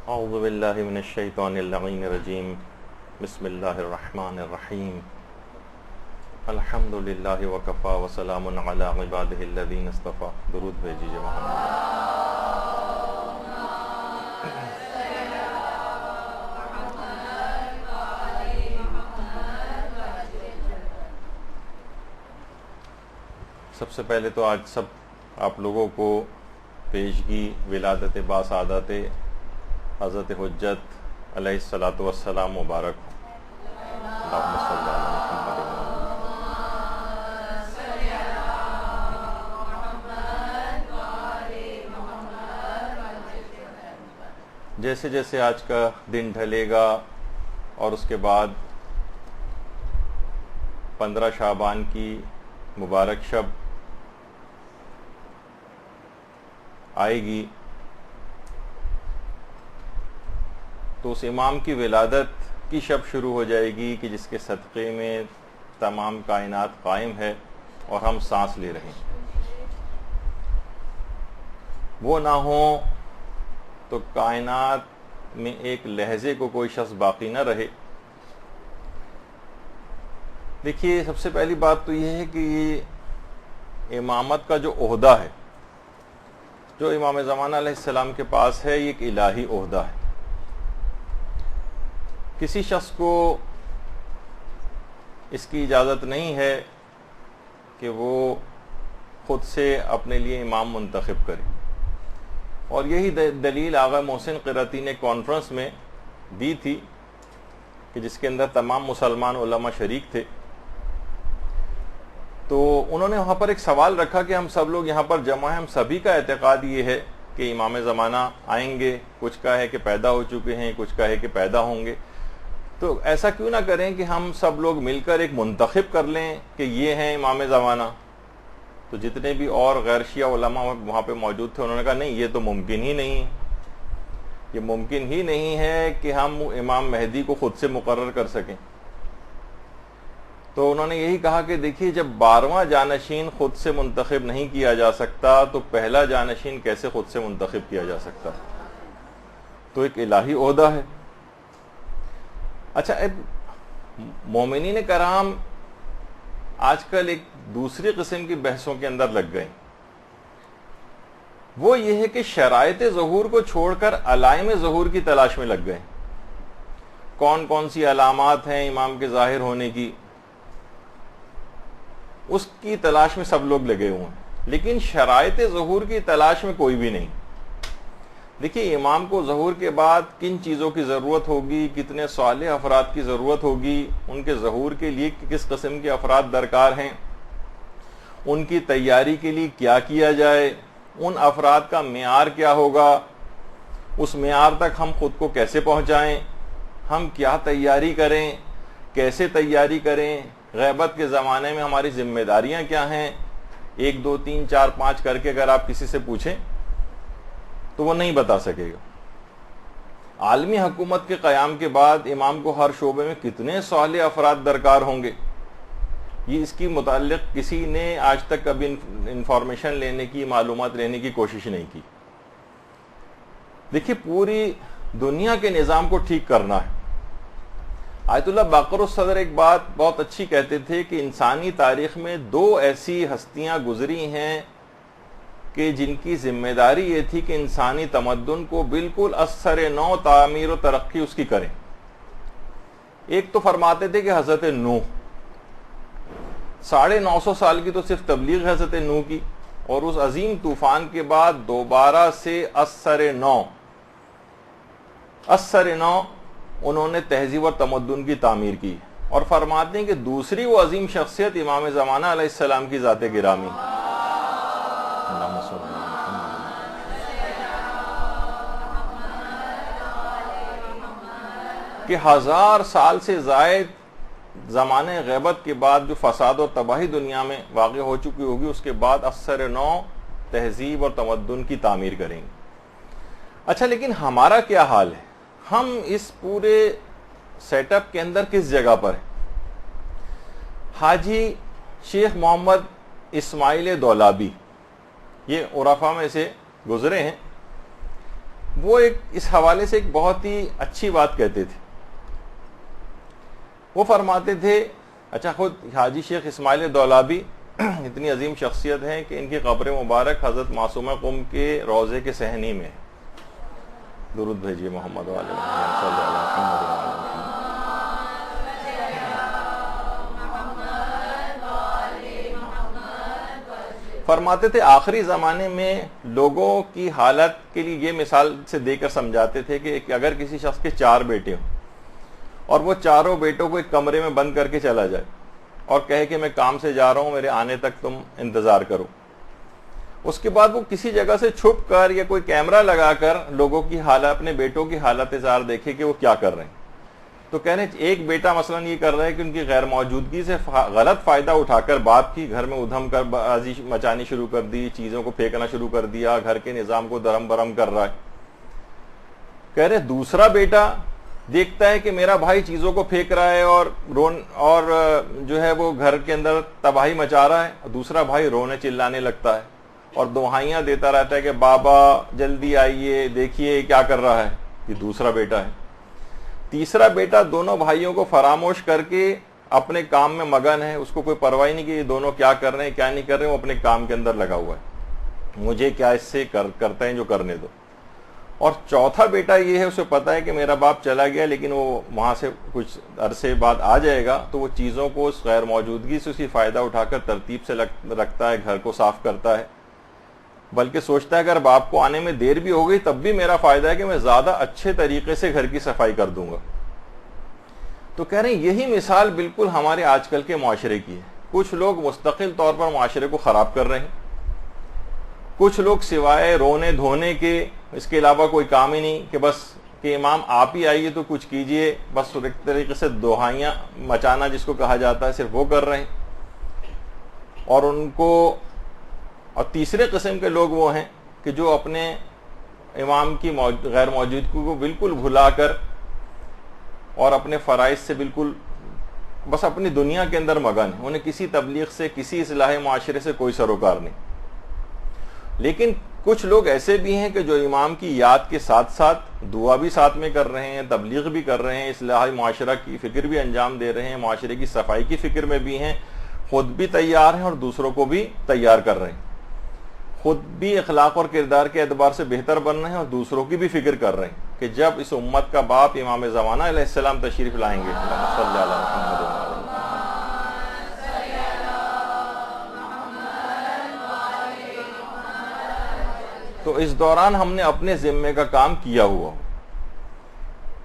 اعوذ باللہ من الشیطان اللعین الرجیم بسم اللہ الرحمن الرحیم الحمد للہ وکفا وسلام علی عبادہ الذین اصطفیٰ. درود بھیجیے محمد. سب سے پہلے تو آج سب آپ لوگوں کو پیشگی ولادت باسعادت حضرت حجت علیہ الصلاۃ والسلام مبارک ہو. اللہم صلی علی محمد. جیسے جیسے آج کا دن ڈھلے گا اور اس کے بعد 15 شعبان کی مبارک شب آئے گی تو اس امام کی ولادت کی شب شروع ہو جائے گی کہ جس کے صدقے میں تمام کائنات قائم ہے اور ہم سانس لے رہے ہیں. وہ نہ ہوں تو کائنات میں ایک لہجے کو کوئی شخص باقی نہ رہے. دیکھیے، سب سے پہلی بات تو یہ ہے کہ یہ امامت کا جو عہدہ ہے جو امام زمانہ علیہ السلام کے پاس ہے، یہ ایک الہی عہدہ ہے. کسی شخص کو اس کی اجازت نہیں ہے کہ وہ خود سے اپنے لیے امام منتخب کرے، اور یہی دلیل آغا محسن قرتی نے کانفرنس میں دی تھی کہ جس کے اندر تمام مسلمان علماء شریک تھے. تو انہوں نے وہاں پر ایک سوال رکھا کہ ہم سب لوگ یہاں پر جمع ہیں، ہم سبھی کا اعتقاد یہ ہے کہ امام زمانہ آئیں گے. کچھ کا ہے کہ پیدا ہو چکے ہیں، کچھ کا ہے کہ پیدا ہوں گے. تو ایسا کیوں نہ کریں کہ ہم سب لوگ مل کر ایک منتخب کر لیں کہ یہ ہیں امام زمانہ. تو جتنے بھی اور غیر شیعہ علماء وہاں پہ موجود تھے انہوں نے کہا نہیں، یہ تو ممکن ہی نہیں، یہ ممکن ہی نہیں ہے کہ ہم امام مہدی کو خود سے مقرر کر سکیں. تو انہوں نے یہی کہا کہ دیکھیے، جب 12واں جانشین خود سے منتخب نہیں کیا جا سکتا تو پہلا جانشین کیسے خود سے منتخب کیا جا سکتا؟ تو ایک الہی عہدہ ہے. اچھا، مومنین کرام آج کل ایک دوسری قسم کی بحثوں کے اندر لگ گئے. وہ یہ ہے کہ شرائط ظہور کو چھوڑ کر علائم ظہور کی تلاش میں لگ گئے. کون کون سی علامات ہیں امام کے ظاہر ہونے کی، اس کی تلاش میں سب لوگ لگے ہوئے ہیں، لیکن شرائط ظہور کی تلاش میں کوئی بھی نہیں. دیکھیے، امام کو ظہور کے بعد کن چیزوں کی ضرورت ہوگی، کتنے صالح افراد کی ضرورت ہوگی، ان کے ظہور کے لیے کس قسم کے افراد درکار ہیں، ان کی تیاری کے لیے کیا کیا جائے، ان افراد کا معیار کیا ہوگا، اس معیار تک ہم خود کو کیسے پہنچائیں، ہم کیا تیاری کریں، کیسے تیاری کریں، غیبت کے زمانے میں ہماری ذمہ داریاں کیا ہیں. 1 2 3 4 5 کر کے اگر آپ کسی سے پوچھیں تو وہ نہیں بتا سکے گا. عالمی حکومت کے قیام کے بعد امام کو ہر شعبے میں کتنے صالح افراد درکار ہوں گے، یہ اس کی متعلق کسی نے آج تک کبھی انفارمیشن لینے کی، معلومات لینے کی کوشش نہیں کی. دیکھیے، پوری دنیا کے نظام کو ٹھیک کرنا ہے. آیت اللہ باقر الصدر ایک بات بہت اچھی کہتے تھے کہ انسانی تاریخ میں 2 ایسی ہستیاں گزری ہیں کہ جن کی ذمہ داری یہ تھی کہ انسانی تمدن کو بالکل از سر نو تعمیر و ترقی اس کی کریں. ایک تو فرماتے تھے کہ حضرت نوح، 950 سال کی تو صرف تبلیغ حضرت نوح کی، اور اس عظیم طوفان کے بعد دوبارہ سے از سر نو انہوں نے تہذیب اور تمدن کی تعمیر کی. اور فرماتے ہیں کہ دوسری وہ عظیم شخصیت امام زمانہ علیہ السلام کی ذات گرامی، کہ 1000 سال سے زائد زمانے غیبت کے بعد جو فساد اور تباہی دنیا میں واقع ہو چکی ہوگی، اس کے بعد اثر نو تہذیب اور تمدن کی تعمیر کریں گے. اچھا، لیکن ہمارا کیا حال ہے؟ ہم اس پورے سیٹ اپ کے اندر کس جگہ پر ہیں؟ حاجی شیخ محمد اسماعیل دولابی، یہ عرفا میں سے گزرے ہیں. وہ اس حوالے سے ایک بہت ہی اچھی بات کہتے تھے. وہ فرماتے تھے، اچھا خود حاجی شیخ اسماعیل دولابی اتنی عظیم شخصیت ہیں کہ ان کی قبر مبارک حضرت معصومہ قم کے روضے کے صحنی میں. درود بھیجیے محمد و علی محمد صلی اللہ علیہ وسلم. فرماتے تھے آخری زمانے میں لوگوں کی حالت کے لیے یہ مثال سے دے کر سمجھاتے تھے کہ اگر کسی شخص کے 4 بیٹے ہوں اور وہ چاروں بیٹوں کو ایک کمرے میں بند کر کے چلا جائے اور کہے کہ میں کام سے جا رہا ہوں، میرے آنے تک تم انتظار کرو، اس کے بعد وہ کسی جگہ سے چھپ کر یا کوئی کیمرہ لگا کر لوگوں کی حالت، اپنے بیٹوں کی حالت ظاہر دیکھے کہ وہ کیا کر رہے ہیں. تو کہنے ایک بیٹا مثلا یہ کر رہا ہے کہ ان کی غیر موجودگی سے غلط فائدہ اٹھا کر باپ کی گھر میں ادھم کر بازی مچانی شروع کر دی، چیزوں کو پھینکنا شروع کر دیا، گھر کے نظام کو درم برم کر رہا ہے. کہہ رہے دوسرا بیٹا دیکھتا ہے کہ میرا بھائی چیزوں کو پھینک رہا ہے اور جو ہے وہ گھر کے اندر تباہی مچا رہا ہے، دوسرا بھائی رونے چلانے لگتا ہے اور دعائیاں دیتا رہتا ہے کہ بابا جلدی آئیے، دیکھیے کیا کر رہا ہے. یہ دوسرا بیٹا ہے. تیسرا بیٹا دونوں بھائیوں کو فراموش کر کے اپنے کام میں مگن ہے، اس کو کوئی پرواہ نہیں کہ یہ دونوں کیا کر رہے ہیں کیا نہیں کر رہے ہیں، وہ اپنے کام کے اندر لگا ہوا ہے، مجھے کیا اس سے کرتے ہیں جو کرنے دو. اور چوتھا بیٹا یہ ہے، اسے پتا ہے کہ میرا باپ چلا گیا لیکن وہ وہاں سے کچھ عرصے بعد آ جائے گا، تو وہ چیزوں کو اس غیر موجودگی سے اسی فائدہ اٹھا کر ترتیب سے رکھتا ہے، گھر کو صاف کرتا ہے، بلکہ سوچتا ہے اگر باپ کو آنے میں دیر بھی ہو گئی تب بھی میرا فائدہ ہے کہ میں زیادہ اچھے طریقے سے گھر کی صفائی کر دوں گا. تو کہہ رہے ہیں یہی مثال بالکل ہمارے آج کل کے معاشرے کی ہے. کچھ لوگ مستقل طور پر معاشرے کو خراب کر رہے ہیں، کچھ لوگ سوائے رونے دھونے کے اس کے علاوہ کوئی کام ہی نہیں، کہ بس کہ امام آپ ہی آئیے تو کچھ کیجئے، بس ایک طریقے سے دعائیاں مچانا جس کو کہا جاتا ہے صرف وہ کر رہے ہیں. اور تیسرے قسم کے لوگ وہ ہیں کہ جو اپنے امام کی غیر موجودگی کو بالکل بھلا کر اور اپنے فرائض سے بالکل بس اپنی دنیا کے اندر مگن ہیں، انہیں کسی تبلیغ سے، کسی اصلاح معاشرے سے کوئی سروکار نہیں. لیکن کچھ لوگ ایسے بھی ہیں کہ جو امام کی یاد کے ساتھ ساتھ دعا بھی ساتھ میں کر رہے ہیں، تبلیغ بھی کر رہے ہیں، اصلاح معاشرہ کی فکر بھی انجام دے رہے ہیں، معاشرے کی صفائی کی فکر میں بھی ہیں، خود بھی تیار ہیں اور دوسروں کو بھی تیار کر رہے ہیں، خود بھی اخلاق اور کردار کے اعتبار سے بہتر بن رہے ہیں اور دوسروں کی بھی فکر کر رہے ہیں کہ جب اس امت کا باپ امام زمانہ علیہ السلام تشریف لائیں گے، اللہم صلی علی محمد و علی محمد، تو اس دوران ہم نے اپنے ذمے کا کام کیا ہوا.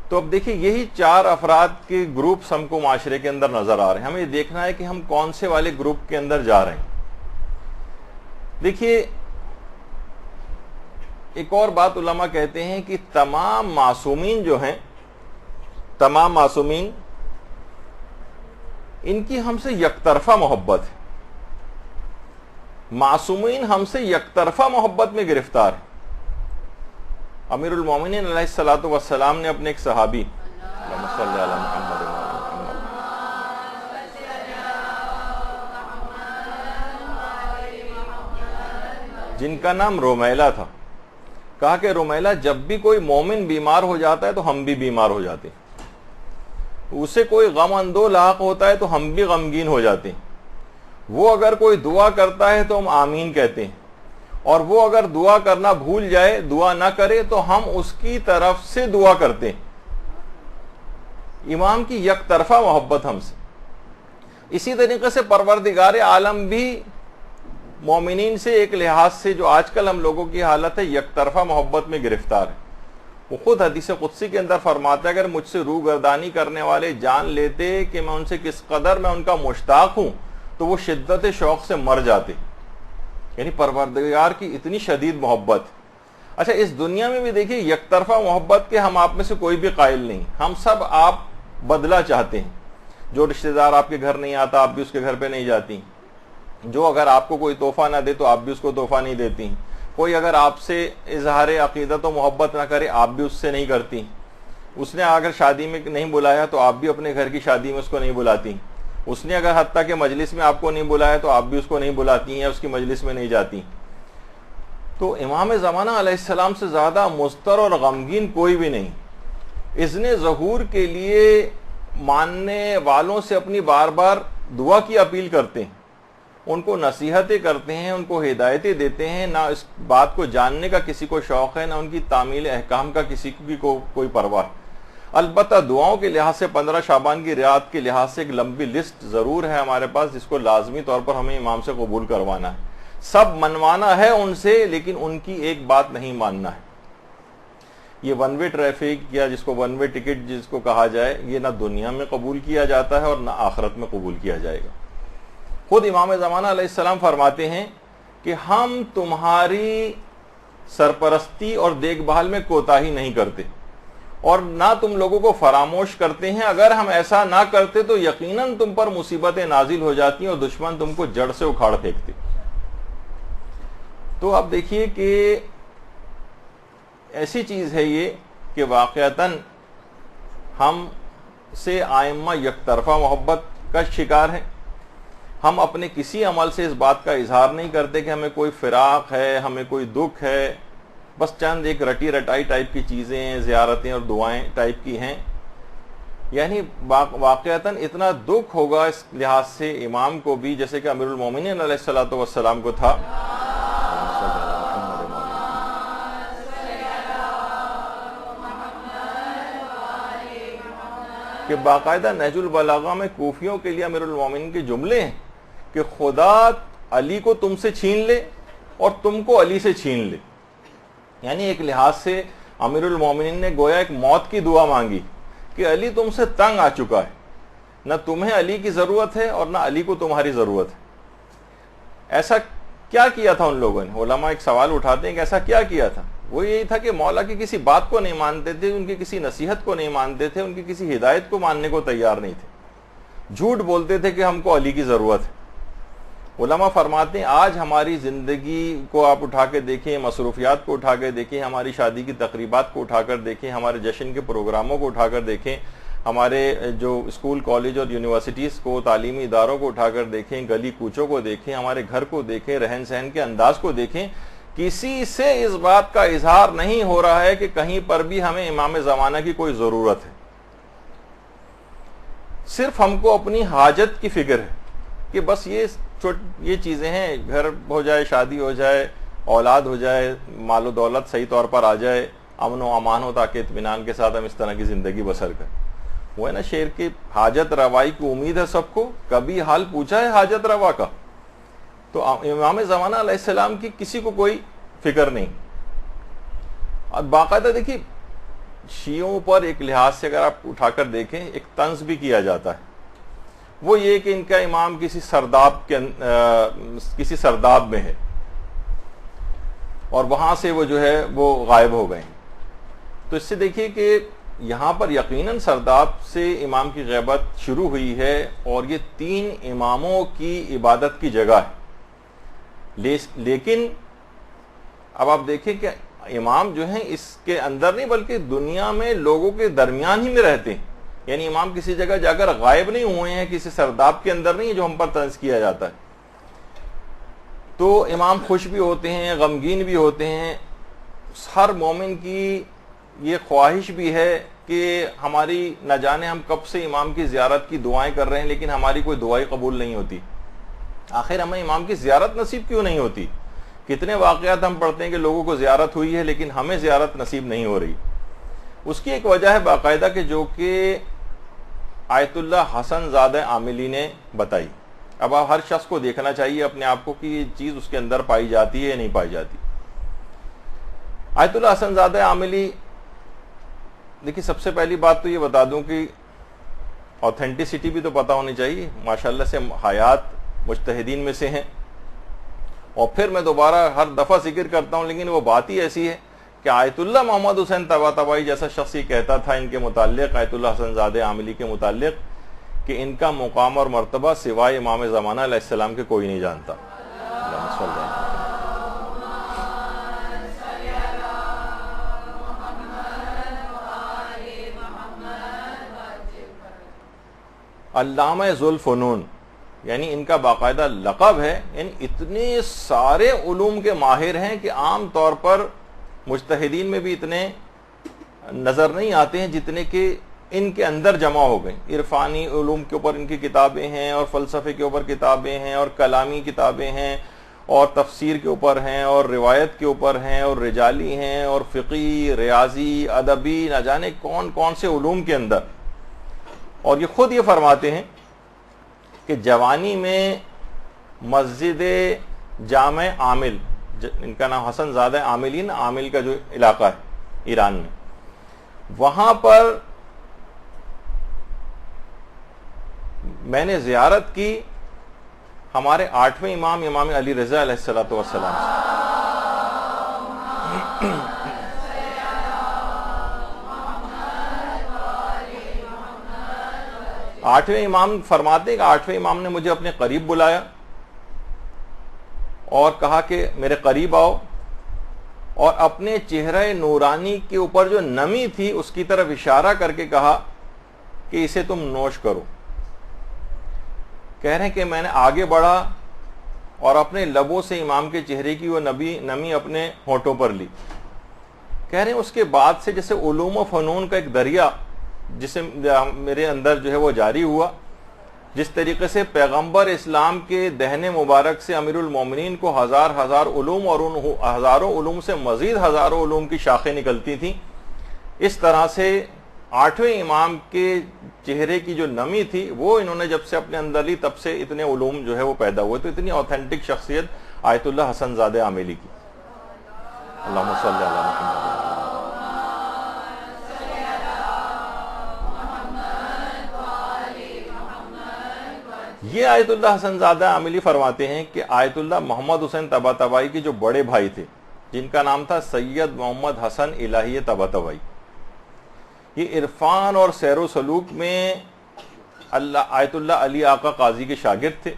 تو اب دیکھیں یہی 4 افراد کے گروپس ہم کو معاشرے کے اندر نظر آ رہے ہیں. ہمیں یہ دیکھنا ہے کہ ہم کون سے والے گروپ کے اندر جا رہے ہیں. دیکھیے ایک اور بات علماء کہتے ہیں کہ تمام معصومین جو ہیں، تمام معصومین ان کی ہم سے یک طرفہ محبت ہے. معصومین ہم سے یک طرفہ محبت میں گرفتار ہیں. امیر المومنین علیہ الصلوۃ والسلام نے اپنے ایک صحابی اللہم صلی علی محمد و علی محمد جن کا نام رومیلہ تھا، کہا کہ رومیلہ جب بھی کوئی مومن بیمار ہو جاتا ہے تو ہم بھی بیمار ہو جاتے ہیں، اسے کوئی غم اندو لاحق ہوتا ہے تو ہم بھی غمگین ہو جاتے ہیں، وہ اگر کوئی دعا کرتا ہے تو ہم آمین کہتے ہیں، اور وہ اگر دعا کرنا بھول جائے، دعا نہ کرے تو ہم اس کی طرف سے دعا کرتے ہیں. امام کی یک طرفہ محبت ہم سے. اسی طریقے سے پروردگار عالم بھی مومنین سے ایک لحاظ سے جو آج کل ہم لوگوں کی حالت ہے یک طرفہ محبت میں گرفتار ہے. وہ خود حدیث قدسی کے اندر فرماتا ہے اگر مجھ سے روگردانی کرنے والے جان لیتے کہ میں ان سے کس قدر میں ان کا مشتاق ہوں تو وہ شدت شوق سے مر جاتے. یعنی پروردگار کی اتنی شدید محبت. اچھا اس دنیا میں بھی دیکھیے یک طرفہ محبت کے ہم آپ میں سے کوئی بھی قائل نہیں. ہم سب آپ بدلہ چاہتے ہیں. جو رشتہ دار آپ کے گھر نہیں آتا آپ بھی اس کے گھر پہ نہیں جاتی، جو اگر آپ کو کوئی تحفہ نہ دے تو آپ بھی اس کو تحفہ نہیں دیتی، کوئی اگر آپ سے اظہار عقیدت و محبت نہ کرے آپ بھی اس سے نہیں کرتی، اس نے اگر شادی میں نہیں بلایا تو آپ بھی اپنے گھر کی شادی میں اس کو نہیں بلاتی، اس نے اگر حتیٰ کہ مجلس میں آپ کو نہیں بلایا تو آپ بھی اس کو نہیں بلاتی ہیں یا اس کی مجلس میں نہیں جاتی. تو امام زمانہ علیہ السلام سے زیادہ مضطر اور غمگین کوئی بھی نہیں. اذن ظہور کے لیے ماننے والوں سے اپنی بار بار دعا کی اپیل کرتے ہیں، ان کو نصیحتیں کرتے ہیں، ان کو ہدایتیں دیتے ہیں. نہ اس بات کو جاننے کا کسی کو شوق ہے، نہ ان کی تعمیل احکام کا کسی کو کوئی پرواہ. البتہ دعاؤں کے لحاظ سے 15 شعبان کی رعایت کے لحاظ سے ایک لمبی لسٹ ضرور ہے ہمارے پاس، جس کو لازمی طور پر ہمیں امام سے قبول کروانا ہے. سب منوانا ہے ان سے، لیکن ان کی ایک بات نہیں ماننا ہے. یہ ون وے ٹریفک یا جس کو ون وے ٹکٹ جس کو کہا جائے، یہ نہ دنیا میں قبول کیا جاتا ہے اور نہ آخرت میں قبول کیا جائے گا. خود امام زمانہ علیہ السلام فرماتے ہیں کہ ہم تمہاری سرپرستی اور دیکھ بھال میں کوتاہی نہیں کرتے اور نہ تم لوگوں کو فراموش کرتے ہیں. اگر ہم ایسا نہ کرتے تو یقیناً تم پر مصیبتیں نازل ہو جاتی اور دشمن تم کو جڑ سے اکھاڑ پھینکتے. تو اب دیکھیے کہ ایسی چیز ہے یہ کہ واقعتاً ہم سے آئمہ یک طرفہ محبت کا شکار ہیں. ہم اپنے کسی عمل سے اس بات کا اظہار نہیں کرتے کہ ہمیں کوئی فراق ہے، ہمیں کوئی دکھ ہے. بس چند ایک رٹی رٹائی ٹائپ کی چیزیں، زیارتیں اور دعائیں ٹائپ کی ہیں. یعنی واقعتاً اتنا دکھ ہوگا اس لحاظ سے امام کو بھی، جیسے کہ امیر المومنین علیہ الصلوۃ والسلام کو تھا. کہ باقاعدہ نہج البلاغہ میں کوفیوں کے لیے امیر المومنین کے جملے ہیں کہ خدا علی کو تم سے چھین لے اور تم کو علی سے چھین لے. یعنی ایک لحاظ سے امیر المومنین نے گویا ایک موت کی دعا مانگی کہ علی تم سے تنگ آ چکا ہے، نہ تمہیں علی کی ضرورت ہے اور نہ علی کو تمہاری ضرورت ہے. ایسا کیا کیا تھا ان لوگوں نے؟ علماء ایک سوال اٹھاتے ہیں کہ ایسا کیا کیا تھا. وہ یہی تھا کہ مولا کی کسی بات کو نہیں مانتے تھے، ان کی کسی نصیحت کو نہیں مانتے تھے، ان کی کسی ہدایت کو ماننے کو تیار نہیں تھے. جھوٹ بولتے تھے کہ ہم کو علی کی ضرورت ہے. علماء فرماتے ہیں آج ہماری زندگی کو آپ اٹھا کے دیکھیں، مصروفیات کو اٹھا کے دیکھیں، ہماری شادی کی تقریبات کو اٹھا کر دیکھیں، ہمارے جشن کے پروگراموں کو اٹھا کر دیکھیں، ہمارے جو اسکول کالج اور یونیورسٹیز کو، تعلیمی اداروں کو اٹھا کر دیکھیں، گلی کوچوں کو دیکھیں، ہمارے گھر کو دیکھیں، رہن سہن کے انداز کو دیکھیں. کسی سے اس بات کا اظہار نہیں ہو رہا ہے کہ کہیں پر بھی ہمیں امام زمانہ کی کوئی ضرورت ہے. صرف ہم کو اپنی حاجت کی فکر ہے کہ بس یہ چیزیں ہیں، گھر ہو جائے، شادی ہو جائے، اولاد ہو جائے، مال و دولت صحیح طور پر آ جائے، امن و امان ہو، تاکہ اطمینان کے ساتھ ہم اس طرح کی زندگی بسر کریں. وہ ہے نا شعر کی، حاجت روائی کی امید ہے سب کو، کبھی حال پوچھا ہے حاجت روا کا. تو امام زمانہ علیہ السلام کی کسی کو کوئی فکر نہیں. اور باقاعدہ دیکھیے شیعوں پر ایک لحاظ سے اگر آپ اٹھا کر دیکھیں ایک طنز بھی کیا جاتا ہے. وہ یہ کہ ان کا امام کسی سرداب میں ہے اور وہاں سے وہ جو ہے وہ غائب ہو گئے. تو اس سے دیکھیے کہ یہاں پر یقیناً سرداب سے امام کی غیبت شروع ہوئی ہے اور یہ 3 اماموں کی عبادت کی جگہ ہے. لیکن اب آپ دیکھیں کہ امام جو ہیں اس کے اندر نہیں بلکہ دنیا میں لوگوں کے درمیان ہی میں رہتے ہیں. یعنی امام کسی جگہ جا کر غائب نہیں ہوئے ہیں، کسی سرداب کے اندر نہیں جو ہم پر طنز کیا جاتا ہے. تو امام خوش بھی ہوتے ہیں، غمگین بھی ہوتے ہیں. ہر مومن کی یہ خواہش بھی ہے کہ ہماری نہ جانے ہم کب سے امام کی زیارت کی دعائیں کر رہے ہیں لیکن ہماری کوئی دعائیں قبول نہیں ہوتی. آخر ہمیں امام کی زیارت نصیب کیوں نہیں ہوتی؟ کتنے واقعات ہم پڑھتے ہیں کہ لوگوں کو زیارت ہوئی ہے لیکن ہمیں زیارت نصیب نہیں ہو رہی. اس کی ایک وجہ ہے باقاعدہ کہ جو کہ آیت اللہ حسن زادہ عاملی نے بتائی. اب آپ ہر شخص کو دیکھنا چاہیے اپنے آپ کو کہ یہ چیز اس کے اندر پائی جاتی ہے یا نہیں پائی جاتی. آیت اللہ حسن زادہ عاملی، دیکھیے سب سے پہلی بات تو یہ بتا دوں کہ اوتھینٹسٹی بھی تو پتہ ہونی چاہیے. ماشاءاللہ سے حیات مجتہدین میں سے ہیں. اور پھر میں دوبارہ ہر دفعہ ذکر کرتا ہوں لیکن وہ بات ہی ایسی ہے کہ آیت اللہ محمد حسین طباطبائی جیسا شخص یہ کہتا تھا ان کے متعلق، آیت اللہ حسن زادہ عاملی کے متعلق، کہ ان کا مقام اور مرتبہ سوائے امام زمانہ علیہ السلام کے کوئی نہیں جانتا. علامہ ذوالفنون یعنی ان کا باقاعدہ لقب ہے، یعنی اتنے سارے علوم کے ماہر ہیں کہ عام طور پر مجتہدین میں بھی اتنے نظر نہیں آتے ہیں جتنے کہ ان کے اندر جمع ہو گئیں۔ عرفانی علوم کے اوپر ان کی کتابیں ہیں، اور فلسفے کے اوپر کتابیں ہیں، اور کلامی کتابیں ہیں، اور تفسیر کے اوپر ہیں، اور روایت کے اوپر ہیں، اور رجالی ہیں، اور فقی، ریاضی، ادبی، نہ جانے کون کون سے علوم کے اندر۔ اور یہ خود یہ فرماتے ہیں کہ جوانی میں مسجد جامع عامل، ان کا نام حسن زادہ عاملین، عامل کا جو علاقہ ہے ایران میں، وہاں پر میں نے زیارت کی ہمارے 8ویں امام امام علی رضا علیہ الصلوۃ والسلام سے۔ 8ویں امام فرماتے ہیں کہ 8ویں امام نے مجھے اپنے قریب بلایا اور کہا کہ میرے قریب آؤ، اور اپنے چہرہ نورانی کے اوپر جو نمی تھی اس کی طرف اشارہ کر کے کہا کہ اسے تم نوش کرو۔ کہہ رہے ہیں کہ میں نے آگے بڑھا اور اپنے لبوں سے امام کے چہرے کی وہ نمی اپنے ہونٹوں پر لی۔ کہہ رہے ہیں اس کے بعد سے جیسے علوم و فنون کا ایک دریا جسے میرے اندر جو ہے وہ جاری ہوا، جس طریقے سے پیغمبر اسلام کے دہن مبارک سے امیر المومنین کو ہزار علوم، اور ان ہزاروں علوم سے مزید ہزاروں علوم کی شاخیں نکلتی تھیں، اس طرح سے 8ویں امام کے چہرے کی جو نمی تھی وہ انہوں نے جب سے اپنے اندر لی، تب سے اتنے علوم جو ہے وہ پیدا ہوئے۔ تو اتنی اوتھینٹک شخصیت آیت اللہ حسن زادہ عاملی کی۔ اللہم صلی علی محمد۔ یہ آیت اللہ حسن زادہ عاملی فرماتے ہیں کہ آیت اللہ محمد حسین طباطبائی کے جو بڑے بھائی تھے، جن کا نام تھا سید محمد حسن الہی طباطبائی، یہ عرفان اور سیر و سلوک میں آیت اللہ علی آقا قاضی کے شاگرد تھے،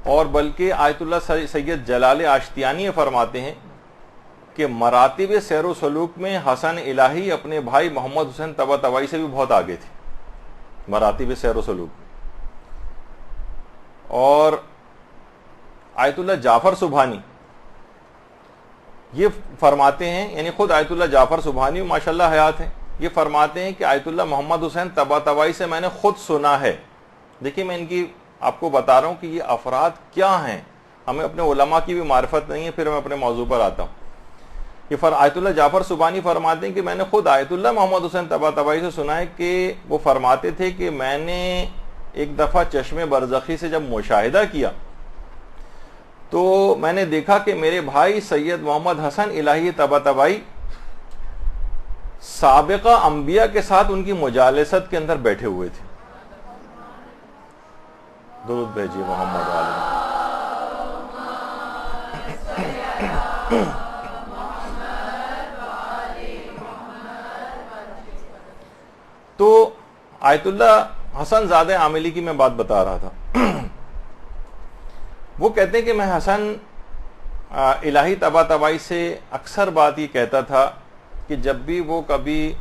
اور بلکہ آیت اللہ سید جلال آشتیانی فرماتے ہیں کہ مراتب سیر و سلوک میں حسن الہی اپنے بھائی محمد حسین طباطبائی سے بھی بہت آگے تھے، مراتب سیر و سلوک میں۔ اور آیت اللہ جعفر سبحانی یہ فرماتے ہیں، یعنی خود آیت اللہ جعفر سبحانی ماشاءاللہ حیات ہیں، یہ فرماتے ہیں کہ آیت اللہ محمد حسین طباطبائی سے میں نے خود سنا ہے۔ دیکھیے میں ان کی آپ کو بتا رہا ہوں کہ یہ افراد کیا ہیں، ہمیں اپنے علماء کی بھی معرفت نہیں ہے، پھر میں اپنے موضوع پر آتا ہوں۔ یہ آیت اللہ جعفر سبحانی فرماتے ہیں کہ میں نے خود آیت اللہ محمد حسین طباطبائی سے سنا ہے کہ وہ فرماتے تھے کہ میں نے ایک دفعہ چشم برزخی سے جب مشاہدہ کیا تو میں نے دیکھا کہ میرے بھائی سید محمد حسن الہی طباطبائی سابقہ انبیاء کے ساتھ ان کی مجالست کے اندر بیٹھے ہوئے تھے۔ درود بھیجیے محمد علیہ۔ تو آیت اللہ حسن زادہ عاملی کی میں بات بتا رہا تھا۔ وہ کہتے ہیں کہ میں حسن الہی طباطبائی سے اکثر بات یہ کہتا تھا کہ جب بھی وہ کبھی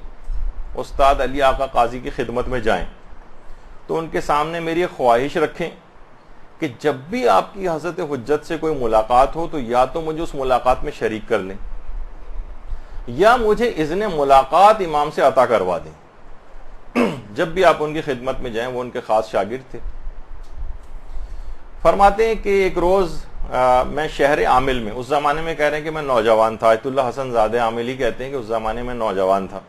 استاد علی آقا قاضی کی خدمت میں جائیں تو ان کے سامنے میری ایک خواہش رکھیں کہ جب بھی آپ کی حضرت حجت سے کوئی ملاقات ہو تو یا تو مجھے اس ملاقات میں شریک کر لیں یا مجھے اذن ملاقات امام سے عطا کروا دیں۔ جب بھی آپ ان کی خدمت میں جائیں، وہ ان کے خاص شاگرد تھے۔ فرماتے ہیں کہ ایک روز میں شہر عامل میں، اس زمانے میں کہہ رہے ہیں کہ میں نوجوان تھا، آیت اللہ حسن زادہ عاملی کہتے ہیں کہ اس زمانے میں نوجوان تھا۔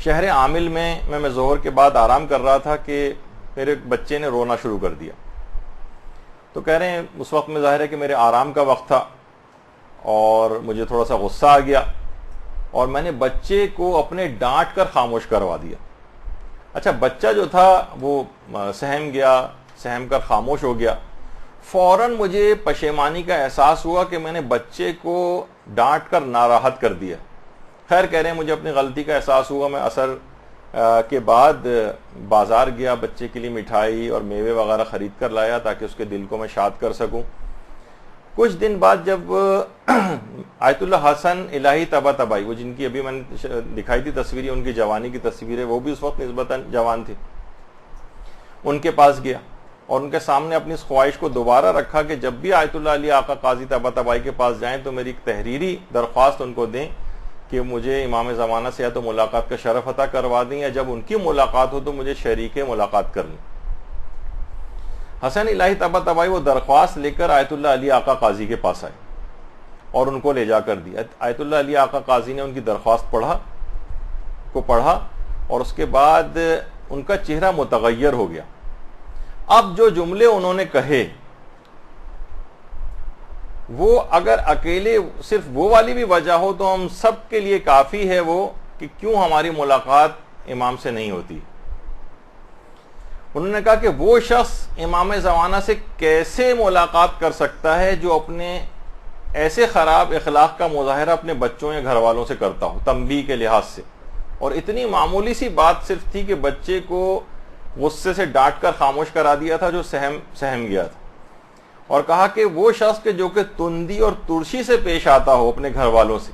شہر عامل میں ظہر کے بعد آرام کر رہا تھا کہ میرے بچے نے رونا شروع کر دیا۔ تو کہہ رہے ہیں اس وقت میں ظاہر ہے کہ میرے آرام کا وقت تھا اور مجھے تھوڑا سا غصہ آ گیا اور میں نے بچے کو اپنے ڈانٹ کر خاموش کروا دیا۔ اچھا بچہ جو تھا وہ سہم کر خاموش ہو گیا۔ فوراً مجھے پشیمانی کا احساس ہوا کہ میں نے بچے کو ڈانٹ کر ناراحت کر دیا۔ خیر کہہ رہے ہیں مجھے اپنی غلطی کا احساس ہوا، میں عصر کے بعد بازار گیا، بچے کے لیے مٹھائی اور میوے وغیرہ خرید کر لایا تاکہ اس کے دل کو میں شاد کر سکوں۔ کچھ دن بعد جب آیت اللہ حسن الہی طباطبائی، وہ جن کی ابھی میں نے دکھائی تھی تصویریں، ان کی جوانی کی تصویریں، وہ بھی اس وقت نسبتاً جوان تھی، ان کے پاس گیا اور ان کے سامنے اپنی اس خواہش کو دوبارہ رکھا کہ جب بھی آیت اللہ علی آقا قاضی طباطبائی کے پاس جائیں تو میری ایک تحریری درخواست ان کو دیں کہ مجھے امام زمانہ سے یا تو ملاقات کا شرف عطا کروا دیں، یا جب ان کی ملاقات ہو تو مجھے شریک ملاقات کر لیں۔ حسن الہی طباطبائی وہ درخواست لے کر آیت اللہ علی آقا قاضی کے پاس آئے اور ان کو لے جا کر دیا۔ آیت اللہ علی آقا قاضی نے ان کی درخواست پڑھا اور اس کے بعد ان کا چہرہ متغیر ہو گیا۔ اب جو جملے انہوں نے کہے وہ اگر اکیلے صرف وہ والی بھی وجہ ہو تو ہم سب کے لیے کافی ہے وہ کہ کیوں ہماری ملاقات امام سے نہیں ہوتی۔ انہوں نے کہا کہ وہ شخص امام زمانہ سے کیسے ملاقات کر سکتا ہے جو اپنے ایسے خراب اخلاق کا مظاہرہ اپنے بچوں یا گھر والوں سے کرتا ہو تنبیہ کے لحاظ سے، اور اتنی معمولی سی بات صرف تھی کہ بچے کو غصے سے ڈانٹ کر خاموش کرا دیا تھا جو سہم گیا تھا، اور کہا کہ وہ شخص جو کہ تندی اور ترشی سے پیش آتا ہو اپنے گھر والوں سے،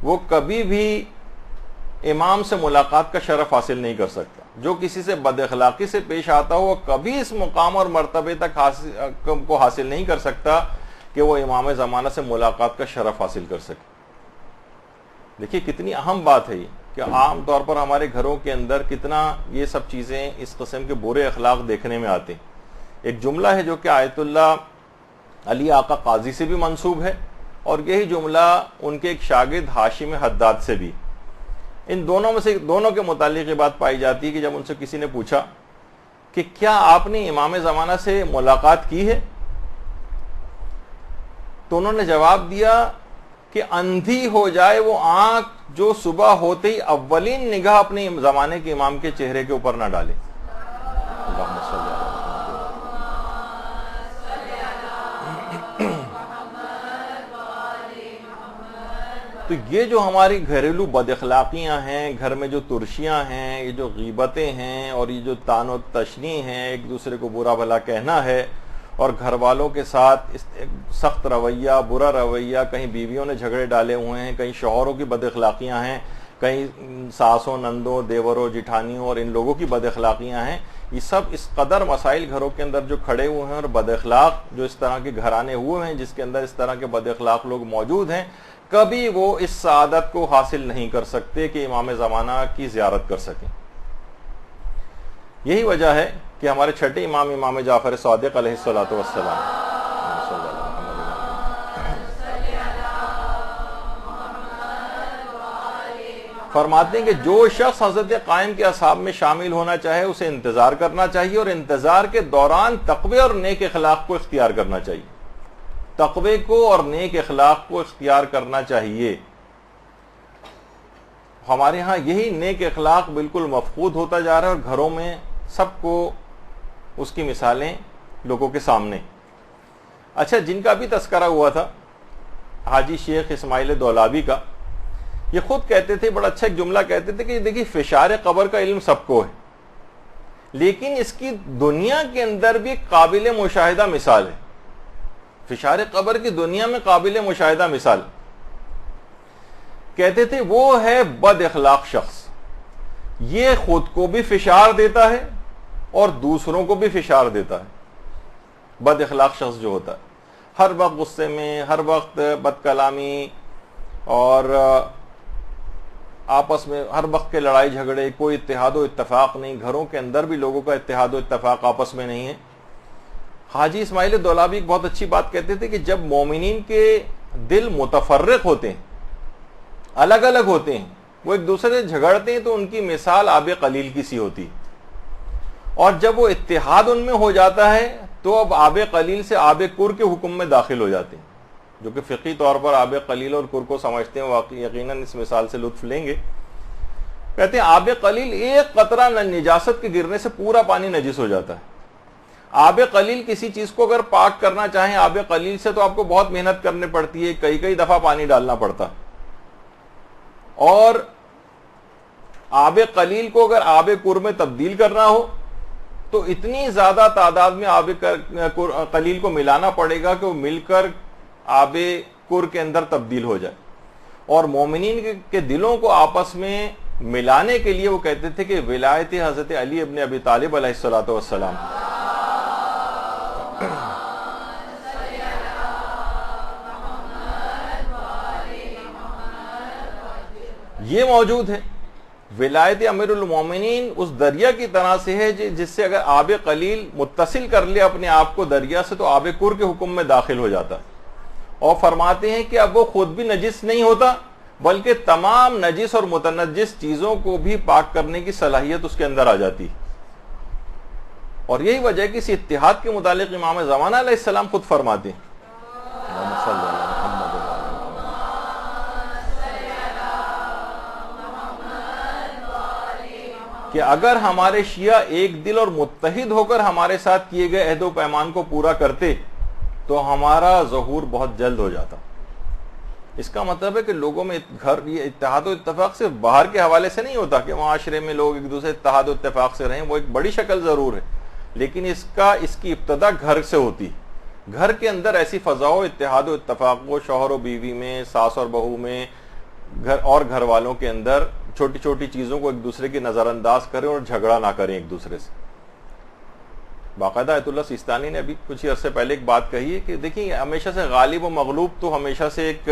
وہ کبھی بھی امام سے ملاقات کا شرف حاصل نہیں کر سکتا۔ جو کسی سے بد اخلاقی سے پیش آتا ہو وہ کبھی اس مقام اور مرتبے تک کو حاصل نہیں کر سکتا کہ وہ امام زمانہ سے ملاقات کا شرف حاصل کر سکے۔ دیکھیے کتنی اہم بات ہے یہ کہ عام طور پر ہمارے گھروں کے اندر کتنا یہ سب چیزیں اس قسم کے برے اخلاق دیکھنے میں آتے ہیں۔ ایک جملہ ہے جو کہ آیت اللہ علی آقا قاضی سے بھی منسوب ہے، اور یہی جملہ ان کے ایک شاگرد ہاشم حداد سے بھی۔ ان دونوں کے متعلق یہ بات پائی جاتی ہے کہ جب ان سے کسی نے پوچھا کہ کیا آپ نے امام زمانہ سے ملاقات کی ہے، تو انہوں نے جواب دیا کہ اندھی ہو جائے وہ آنکھ جو صبح ہوتے ہی اولین نگاہ اپنے زمانے کے امام کے چہرے کے اوپر نہ ڈالے۔ اللہم صلی اللہ تو یہ جو ہماری گھریلو بد اخلاقیاں ہیں، گھر میں جو ترشیاں ہیں، یہ جو غیبتیں ہیں، اور یہ جو طعن و تشنیع ہیں، ایک دوسرے کو برا بھلا کہنا ہے، اور گھر والوں کے ساتھ سخت رویہ، برا رویہ، کہیں بیویوں نے جھگڑے ڈالے ہوئے ہیں، کہیں شوہروں کی بد اخلاقیاں ہیں، کہیں ساسوں، نندوں، دیوروں، جٹھانیوں اور ان لوگوں کی بد اخلاقیاں ہیں۔ یہ سب اس قدر مسائل گھروں کے اندر جو کھڑے ہوئے ہیں، اور بد اخلاق جو اس طرح کے گھرانے ہوئے ہیں جس کے اندر اس طرح کے بد اخلاق لوگ موجود ہیں، کبھی وہ اس سعادت کو حاصل نہیں کر سکتے کہ امام زمانہ کی زیارت کر سکیں۔ یہی وجہ ہے کہ ہمارے چھٹے امام جعفر صادق علیہ الصلوۃ والسلام فرماتے ہیں کہ جو شخص حضرت قائم کے اصحاب میں شامل ہونا چاہے اسے انتظار کرنا چاہیے، اور انتظار کے دوران تقوی اور نیک اخلاق کو اختیار کرنا چاہیے۔ تقوی کو اور نیک اخلاق کو اختیار کرنا چاہیے۔ ہمارے ہاں یہی نیک اخلاق بالکل مفقود ہوتا جا رہا ہے، اور گھروں میں سب کو اس کی مثالیں لوگوں کے سامنے۔ اچھا، جن کا بھی تذکرہ ہوا تھا حاجی شیخ اسماعیل دولابی کا، یہ خود کہتے تھے، بڑا اچھا ایک جملہ کہتے تھے کہ دیکھیے فشار قبر کا علم سب کو ہے، لیکن اس کی دنیا کے اندر بھی قابل مشاہدہ مثال ہے۔ فشار قبر کی دنیا میں قابل مشاہدہ مثال کہتے تھے وہ ہے بد اخلاق شخص، یہ خود کو بھی فشار دیتا ہے اور دوسروں کو بھی فشار دیتا ہے۔ بد اخلاق شخص جو ہوتا ہے ہر وقت غصے میں، ہر وقت بد کلامی، اور آپس میں ہر وقت کے لڑائی جھگڑے، کوئی اتحاد و اتفاق نہیں، گھروں کے اندر بھی لوگوں کا اتحاد و اتفاق آپس میں نہیں ہے۔ حاجی اسماعیل دولابی ایک بہت اچھی بات کہتے تھے کہ جب مومنین کے دل متفرق ہوتے ہیں، الگ الگ ہوتے ہیں، وہ ایک دوسرے سے جھگڑتے ہیں، تو ان کی مثال آب قلیل کی سی ہوتی ہے، اور جب وہ اتحاد ان میں ہو جاتا ہے تو اب آب قلیل سے آب کر کے حکم میں داخل ہو جاتے ہیں۔ جو کہ فقہی طور پر آب قلیل اور کر کو سمجھتے ہیں واقعی یقیناً اس مثال سے لطف لیں گے۔ کہتے ہیں آب قلیل ایک قطرہ نجاست کے گرنے سے پورا پانی نجس ہو جاتا ہے۔ آب قلیل کسی چیز کو اگر پاک کرنا چاہیں آب قلیل سے تو آپ کو بہت محنت کرنی پڑتی ہے، کئی دفعہ پانی ڈالنا پڑتا، اور آب قلیل کو اگر آب کر میں تبدیل کرنا ہو تو اتنی زیادہ تعداد میں آب قلیل کو ملانا پڑے گا کہ وہ مل کر آب کر کے اندر تبدیل ہو جائے۔ اور مومنین کے دلوں کو آپس میں ملانے کے لیے وہ کہتے تھے کہ ولایت حضرت علی ابن ابی طالب علیہ الصلوۃ والسلام یہ موجود ہے. ولایت امیر المومنین اس دریا کی طرح سے ہے جس سے اگر آب قلیل متصل کر لے اپنے آپ کو دریا سے تو آب کر کے حکم میں داخل ہو جاتا ہے. اور فرماتے ہیں کہ اب وہ خود بھی نجس نہیں ہوتا بلکہ تمام نجس اور متنجس چیزوں کو بھی پاک کرنے کی صلاحیت اس کے اندر آ جاتی. اور یہی وجہ ہے کہ اس اتحاد کے متعلق امام زمانہ علیہ السلام خود فرماتے ہیں کہ اگر ہمارے شیعہ ایک دل اور متحد ہو کر ہمارے ساتھ کیے گئے عہد و پیمان کو پورا کرتے تو ہمارا ظہور بہت جلد ہو جاتا. اس کا مطلب ہے کہ لوگوں میں یہ اتحاد و اتفاق صرف باہر کے حوالے سے نہیں ہوتا کہ معاشرے میں لوگ ایک دوسرے اتحاد و اتفاق سے رہیں, وہ ایک بڑی شکل ضرور ہے, لیکن اس کی ابتدا گھر سے ہوتی. گھر کے اندر ایسی فضا و اتحاد و اتفاق وہ شوہر و بیوی میں, ساس اور بہو میں, گھر والوں کے اندر چھوٹی چھوٹی چیزوں کو ایک دوسرے کی نظر انداز کریں اور جھگڑا نہ کریں ایک دوسرے سے. باقاعدہ آیت اللہ سیستانی نے ابھی کچھ ہی عرصے پہلے ایک بات کہی ہے کہ دیکھیں ہمیشہ سے غالب و مغلوب تو ہمیشہ سے ایک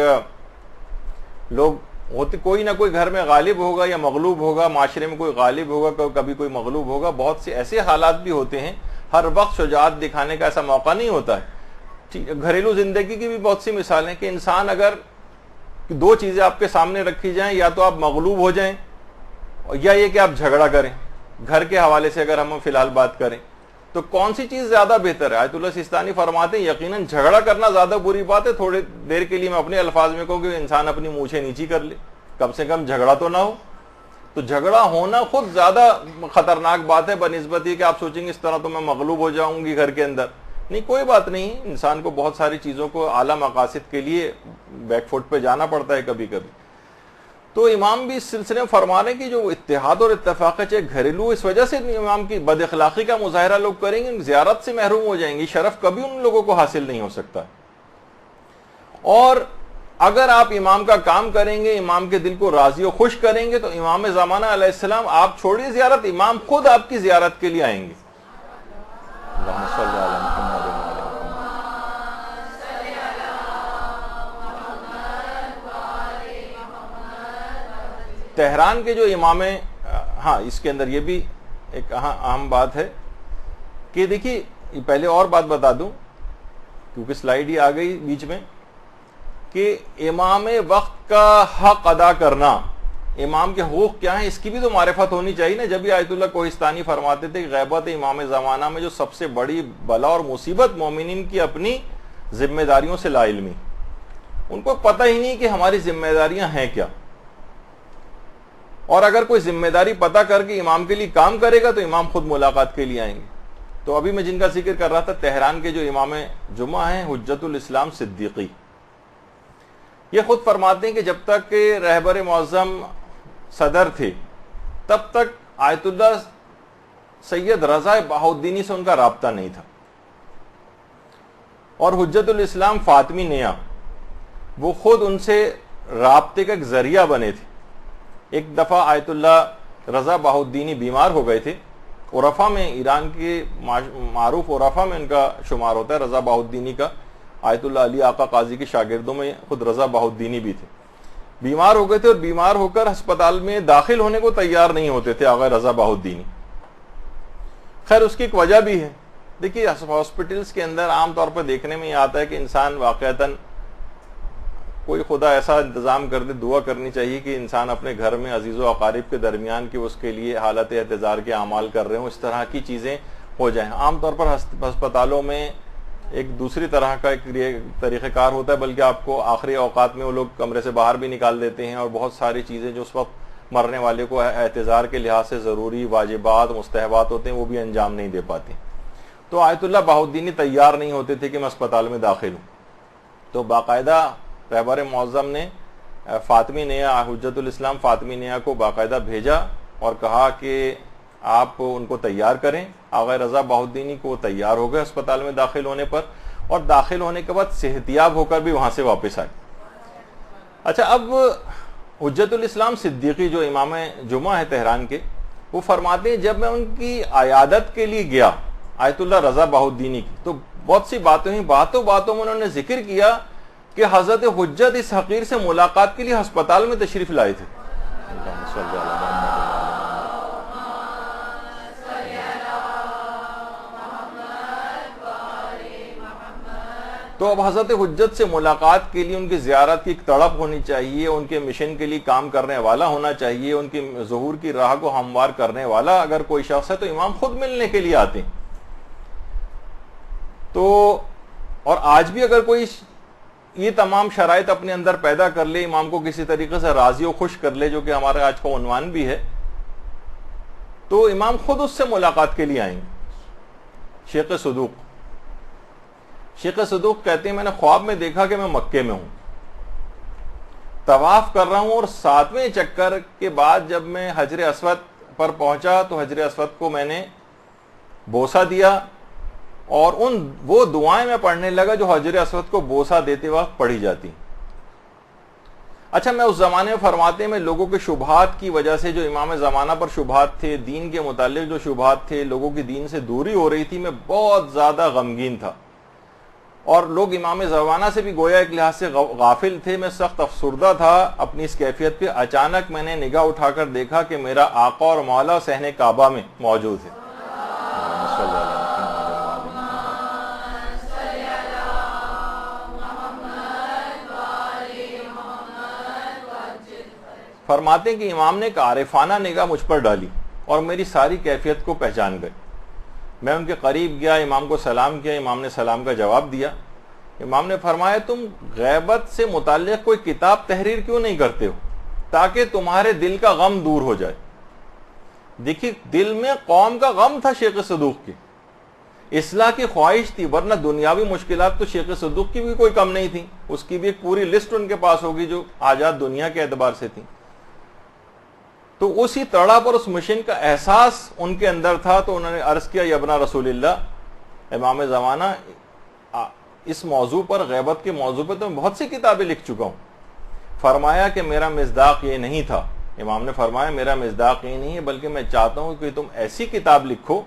لوگ ہوتے, کوئی نہ کوئی گھر میں غالب ہوگا یا مغلوب ہوگا, معاشرے میں کوئی غالب ہوگا کبھی کوئی مغلوب ہوگا. بہت سے ایسے حالات بھی ہوتے ہیں, ہر وقت شجاعت دکھانے کا ایسا موقع نہیں ہوتا ہے. گھریلو زندگی کی بھی بہت سی مثالیں کہ انسان اگر دو چیزیں آپ کے سامنے رکھی جائیں, یا تو آپ مغلوب ہو جائیں یا یہ کہ آپ جھگڑا کریں. گھر کے حوالے سے اگر ہم فی الحال بات کریں تو کون سی چیز زیادہ بہتر ہے؟ آیت اللہ سیستانی فرماتے ہیں یقیناً جھگڑا کرنا زیادہ بری بات ہے. تھوڑی دیر کے لیے میں اپنے الفاظ میں کہوں کہ انسان اپنی مونچھیں نیچی کر لے, کم سے کم جھگڑا تو نہ ہو. تو جھگڑا ہونا خود زیادہ خطرناک بات ہے بنسبت یہ کہ آپ سوچیں گے اس طرح تو میں مغلوب ہو جاؤں گی گھر کے اندر. نہیں, کوئی بات نہیں, انسان کو بہت ساری چیزوں کو اعلیٰ مقاصد کے لیے بیک فٹ پہ جانا پڑتا ہے کبھی کبھی. تو امام بھی اس سلسلے میں فرما رہے ہیں کہ جو اتحاد اور اتفاق ہے چاہے گھریلو, اس وجہ سے امام کی بد اخلاقی کا مظاہرہ لوگ کریں گے, زیارت سے محروم ہو جائیں گے, شرف کبھی ان لوگوں کو حاصل نہیں ہو سکتا. اور اگر آپ امام کا کام کریں گے, امام کے دل کو راضی و خوش کریں گے تو امام زمانہ علیہ السلام, آپ چھوڑیے زیارت, امام خود آپ کی زیارت کے لیے آئیں گے. اللہم صلی علی محمد. تہران کے جو امام, ہاں اس کے اندر یہ بھی ایک اہم بات ہے کہ دیکھیے پہلے اور بات بتا دوں کیونکہ سلائیڈ ہی آ گئی بیچ میں, کہ امام وقت کا حق ادا کرنا, امام کے حقوق کیا ہیں اس کی بھی تو معرفت ہونی چاہیے نا. جب بھی آیت اللہ کوہستانی فرماتے تھے کہ غیبت امام زمانہ میں جو سب سے بڑی بلا اور مصیبت مومنین کی اپنی ذمہ داریوں سے لا علمی, ان کو پتہ ہی نہیں کہ ہماری ذمہ داریاں ہیں کیا. اور اگر کوئی ذمہ داری پتہ کر کے امام کے لیے کام کرے گا تو امام خود ملاقات کے لیے آئیں گے. تو ابھی میں جن کا ذکر کر رہا تھا تہران کے جو امام جمعہ ہیں حجت الاسلام صدیقی, یہ خود فرماتے ہیں کہ جب تک کہ رہبر معظم صدر تھے تب تک آیت اللہ سید رضا بہاؤالدینی سے ان کا رابطہ نہیں تھا, اور حجت الاسلام فاطمی نیا وہ خود ان سے رابطے کا ایک ذریعہ بنے تھے. ایک دفعہ آیت اللہ رضا بہاؤالدینی بیمار ہو گئے تھے. عرفہ میں, ایران کے معروف عرفہ میں ان کا شمار ہوتا ہے رضا بہاؤالدینی کا. آیت اللہ علی آقا قاضی کے شاگردوں میں خود رضا بہاؤالدینی بھی تھے. بیمار ہو گئے تھے اور بیمار ہو کر ہسپتال میں داخل ہونے کو تیار نہیں ہوتے تھے آقا رضا بہاؤالدینی. خیر اس کی ایک وجہ بھی ہے. دیکھیے ہاسپٹلس کے اندر عام طور پر دیکھنے میں یہ آتا ہے کہ انسان واقعتاً کوئی خدا ایسا انتظام کر دے, دعا کرنی چاہیے کہ انسان اپنے گھر میں عزیز و اقارب کے درمیان کہ اس کے لیے حالت احتضار کے اعمال کر رہے ہوں, اس طرح کی چیزیں ہو جائیں. عام طور پر ہسپتالوں میں ایک دوسری طرح کا ایک طریقہ کار ہوتا ہے, بلکہ آپ کو آخری اوقات میں وہ لوگ کمرے سے باہر بھی نکال دیتے ہیں اور بہت ساری چیزیں جو اس وقت مرنے والے کو احتضار کے لحاظ سے ضروری واجبات مستحبات ہوتے ہیں وہ بھی انجام نہیں دے پاتے. تو آیت اللہ بہاؤالدینی تیار نہیں ہوتے تھے کہ میں اسپتال میں داخل ہوں. تو باقاعدہ رہبر معظم نے فاطمی نیا, حجت الاسلام فاطمی نیا کو باقاعدہ بھیجا اور کہا کہ آپ ان کو تیار کریں. آقا رضا بہاؤالدینی کو تیار ہو گئے اسپتال میں داخل ہونے پر, اور داخل ہونے کے بعد صحتیاب ہو کر بھی وہاں سے واپس آئے. اچھا, اب حجت الاسلام صدیقی جو امام جمعہ ہے تہران کے، وہ فرماتے ہیں جب میں ان کی عیادت کے لیے گیا آیت اللہ رضا بہاؤالدینی کی، تو بہت سی باتیں ہوئیں، باتوں میں انہوں نے ذکر کیا کہ حضرت حجت اس حقیر سے ملاقات کے لیے ہسپتال میں تشریف لائے تھے۔ تو اب حضرت حجت سے ملاقات کے لیے ان کی زیارت کی ایک تڑپ ہونی چاہیے، ان کے مشن کے لیے کام کرنے والا ہونا چاہیے، ان کی ظہور کی راہ کو ہموار کرنے والا اگر کوئی شخص ہے تو امام خود ملنے کے لیے آتے ہیں۔ تو اور آج بھی اگر کوئی یہ تمام شرائط اپنے اندر پیدا کر لے، امام کو کسی طریقے سے راضی و خوش کر لے، جو کہ ہمارے آج کا عنوان بھی ہے، تو امام خود اس سے ملاقات کے لیے آئیں گے۔ شیخ صدوق کہتے ہیں میں نے خواب میں دیکھا کہ میں مکے میں ہوں، طواف کر رہا ہوں، اور 7ویں چکر کے بعد جب میں حجر اسود پر پہنچا تو حجر اسود کو میں نے بوسہ دیا، اور وہ دعائیں میں پڑھنے لگا جو حجر اسود کو بوسہ دیتے وقت پڑھی جاتی۔ اچھا، میں اس زمانے میں فرماتے ہیں میں لوگوں کے شبہات کی وجہ سے، جو امام زمانہ پر شبہات تھے، دین کے متعلق جو شبہات تھے، لوگوں کی دین سے دوری ہو رہی تھی، میں بہت زیادہ غمگین تھا، اور لوگ امام زمانہ سے بھی گویا ایک لحاظ سے غافل تھے۔ میں سخت افسردہ تھا اپنی اس کیفیت پہ۔ اچانک میں نے نگاہ اٹھا کر دیکھا کہ میرا آقا اور مولا صحن کعبہ میں موجود ہے۔ فرماتے ہیں کہ امام نے ایک عارفانہ نگاہ مجھ پر ڈالی اور میری ساری کیفیت کو پہچان گئے۔ میں ان کے قریب گیا، امام کو سلام کیا، امام نے سلام کا جواب دیا۔ امام نے فرمایا تم غیبت سے متعلق کوئی کتاب تحریر کیوں نہیں کرتے ہو تاکہ تمہارے دل کا غم دور ہو جائے۔ دیکھیے، دل میں قوم کا غم تھا شیخ صدوق کی، اصلاح کی خواہش تھی، ورنہ دنیاوی مشکلات تو شیخ صدوق کی بھی کوئی کم نہیں تھی، اس کی بھی ایک پوری لسٹ ان کے پاس ہوگی جو حاجات دنیا کے اعتبار سے تھی۔ تو اسی تڑپ اور اس مشن کا احساس ان کے اندر تھا، تو انہوں نے عرض کیا یا ابن رسول اللہ، امام زمانہ اس موضوع پر، غیبت کے موضوع پر تو میں بہت سی کتابیں لکھ چکا ہوں۔ فرمایا کہ میرا مصداق یہ نہیں تھا، امام نے فرمایا میرا مصداق یہ نہیں ہے، بلکہ میں چاہتا ہوں کہ تم ایسی کتاب لکھو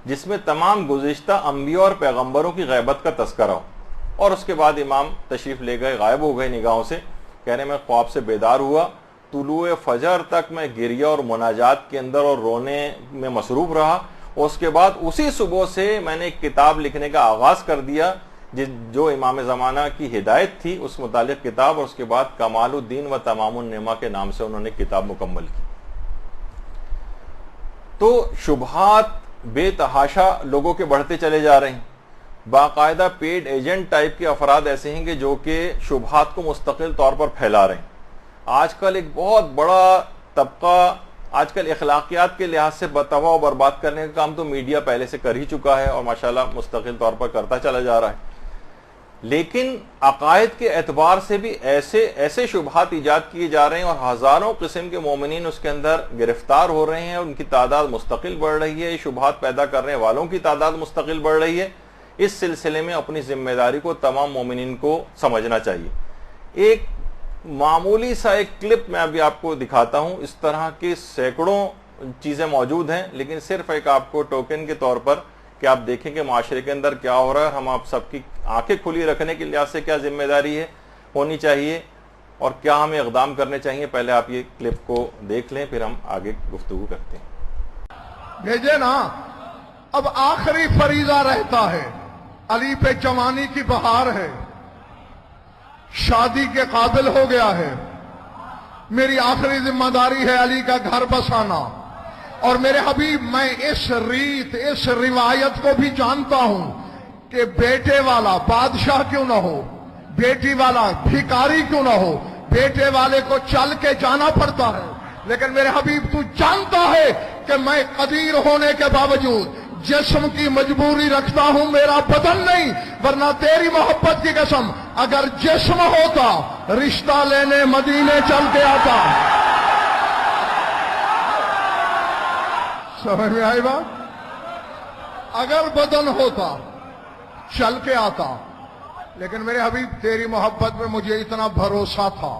جس میں تمام گزشتہ انبیاء اور پیغمبروں کی غیبت کا تذکرہ ہو۔ اور اس کے بعد امام تشریف لے گئے، غائب ہو گئے نگاہوں سے۔ کہہ رہے میں خواب سے بیدار ہوا، طلوع فجر تک میں گریہ اور مناجات کے اندر اور رونے میں مصروف رہا، اور اس کے بعد اسی صبح سے میں نے ایک کتاب لکھنے کا آغاز کر دیا جو امام زمانہ کی ہدایت تھی، اس متعلق کتاب، اور اس کے بعد کمال الدین و تمام النعمہ کے نام سے انہوں نے کتاب مکمل کی۔ تو شبہات بے تحاشا لوگوں کے بڑھتے چلے جا رہے ہیں۔ باقاعدہ پیڈ ایجنٹ ٹائپ کے افراد ایسے ہیں کہ جو کہ شبہات کو مستقل طور پر پھیلا رہے ہیں۔ آج کل ایک بہت بڑا طبقہ آج کل اخلاقیات کے لحاظ سے تباہ و برباد کرنے کا کام تو میڈیا پہلے سے کر ہی چکا ہے، اور ماشاءاللہ مستقل طور پر کرتا چلا جا رہا ہے، لیکن عقائد کے اعتبار سے بھی ایسے شبہات ایجاد کیے جا رہے ہیں، اور ہزاروں قسم کے مومنین اس کے اندر گرفتار ہو رہے ہیں، اور ان کی تعداد مستقل بڑھ رہی ہے، شبہات پیدا کرنے والوں کی تعداد مستقل بڑھ رہی ہے۔ اس سلسلے میں اپنی ذمہ داری کو تمام مومنین کو سمجھنا چاہیے۔ ایک معمولی سا ایک کلپ میں ابھی آپ کو دکھاتا ہوں، اس طرح کی سینکڑوں چیزیں موجود ہیں، لیکن صرف ایک آپ کو ٹوکن کے طور پر کہ آپ دیکھیں کہ معاشرے کے اندر کیا ہو رہا ہے، ہم آپ سب کی آنکھیں کھلی رکھنے کے لحاظ سے کیا ذمہ داری ہے ہونی چاہیے اور کیا ہمیں اقدام کرنے چاہیے۔ پہلے آپ یہ کلپ کو دیکھ لیں، پھر ہم آگے گفتگو کرتے ہیں۔ بھیجے نا، اب آخری فریضہ رہتا ہے، علی پہ جوانی کی بہار ہے، شادی کے قابل ہو گیا ہے، میری آخری ذمہ داری ہے علی کا گھر بسانا۔ اور میرے حبیب، میں اس روایت کو بھی جانتا ہوں کہ بیٹے والا بادشاہ کیوں نہ ہو، بیٹی والا بھکاری کیوں نہ ہو، بیٹے والے کو چل کے جانا پڑتا ہے، لیکن میرے حبیب تو جانتا ہے کہ میں قدیر ہونے کے باوجود جسم کی مجبوری رکھتا ہوں، میرا بدن نہیں، ورنہ تیری محبت کی قسم اگر جسم ہوتا رشتہ لینے مدینے چل کے آتا۔ سمجھ میں آئی بات؟ اگر بدن ہوتا چل کے آتا، لیکن میرے حبیب تیری محبت میں مجھے اتنا بھروسہ تھا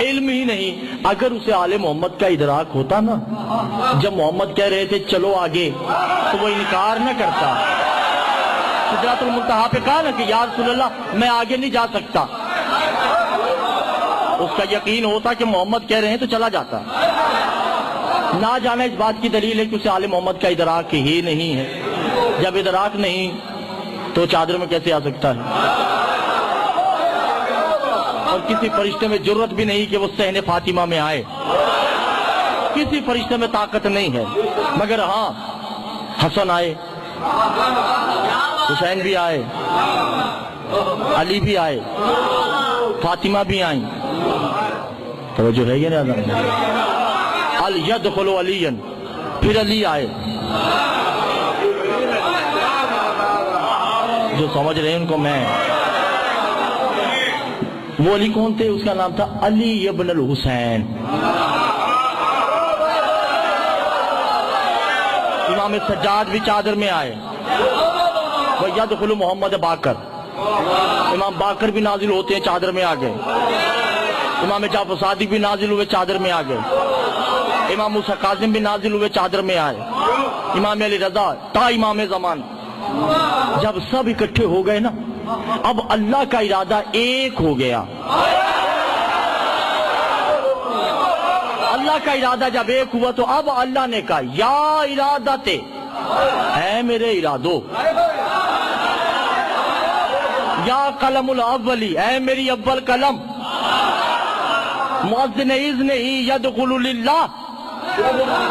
علم ہی نہیں، اگر اسے آل محمد کا ادراک ہوتا نا، جب محمد کہہ رہے تھے چلو آگے تو وہ انکار نہ کرتا، سدرۃ المنتہا پہ کہا نا کہ یا رسول اللہ میں آگے نہیں جا سکتا، اس کا یقین ہوتا کہ محمد کہہ رہے ہیں تو چلا جاتا۔ نہ جانا اس بات کی دلیل ہے کہ اسے آل محمد کا ادراک ہی نہیں ہے، جب ادراک نہیں تو چادر میں کیسے آ سکتا ہے؟ اور کسی فرشتے میں جرت بھی نہیں کہ وہ صحن فاطمہ میں آئے، کسی فرشتے میں طاقت نہیں ہے، مگر ہاں حسن آئے، حسین بھی آئے، علی بھی آئے، فاطمہ بھی آئیں، توجہ ہے یہ نہیں؟ علی یدخل علی، پھر علی آئے، جو سمجھ رہے ہیں ان کو میں، وہ علی کون تھے؟ اس کا نام تھا علی ابن الحسین۔ امام سجاد بھی چادر میں آئے، وَيَدْخُلُ محمد باقر، امام باقر بھی نازل ہوتے ہیں چادر میں آ گئے، امام جعفر صادق بھی نازل ہوئے چادر میں آ گئے، امام موسیٰ کاظم بھی نازل ہوئے چادر میں آئے، امام علی رضا تا امام زمان۔ جب سب اکٹھے ہو گئے نا، اب اللہ کا ارادہ ایک ہو گیا، اللہ کا ارادہ جب ایک ہوا تو اب اللہ نے کہا یا ارادت، اے میرے ارادو، یا قلم الاولی، اے میری اول قلم، مؤذن اذن ہی یدخل للہ،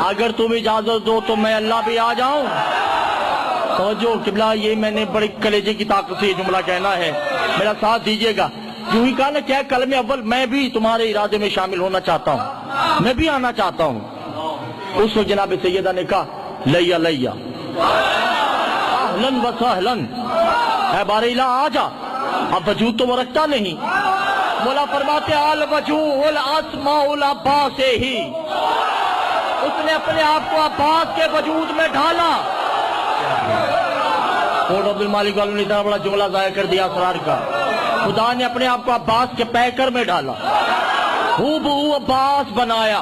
اگر تم اجازت دو تو میں اللہ بھی آ جاؤں۔ توجہ قبلہ، یہ میں نے بڑی کلیجے کی طاقت سے یہ جملہ کہنا ہے، میرا ساتھ دیجئے گا۔ جو ہی کہا نا کیا کلمہ اول، میں بھی تمہارے ارادے میں شامل ہونا چاہتا ہوں، میں بھی آنا چاہتا ہوں۔ اس وقت جناب سیدہ نے کہا لیا لیا، اہلن و سہلن، اے بار الہ آ جا۔ اب وجود تو وہ رکھتا نہیں، مولا فرماتے الوجوہ الاسماء العباس ہی، اس نے اپنے آپ کو عباس کے وجود میں ڈھالا۔ کوٹ عبد المالک والوں نے اتنا بڑا جملہ ضائع کر دیا اسرار کا، خدا نے اپنے آپ کو عباس کے پیکر میں ڈالا، ہو بہو عباس بنایا،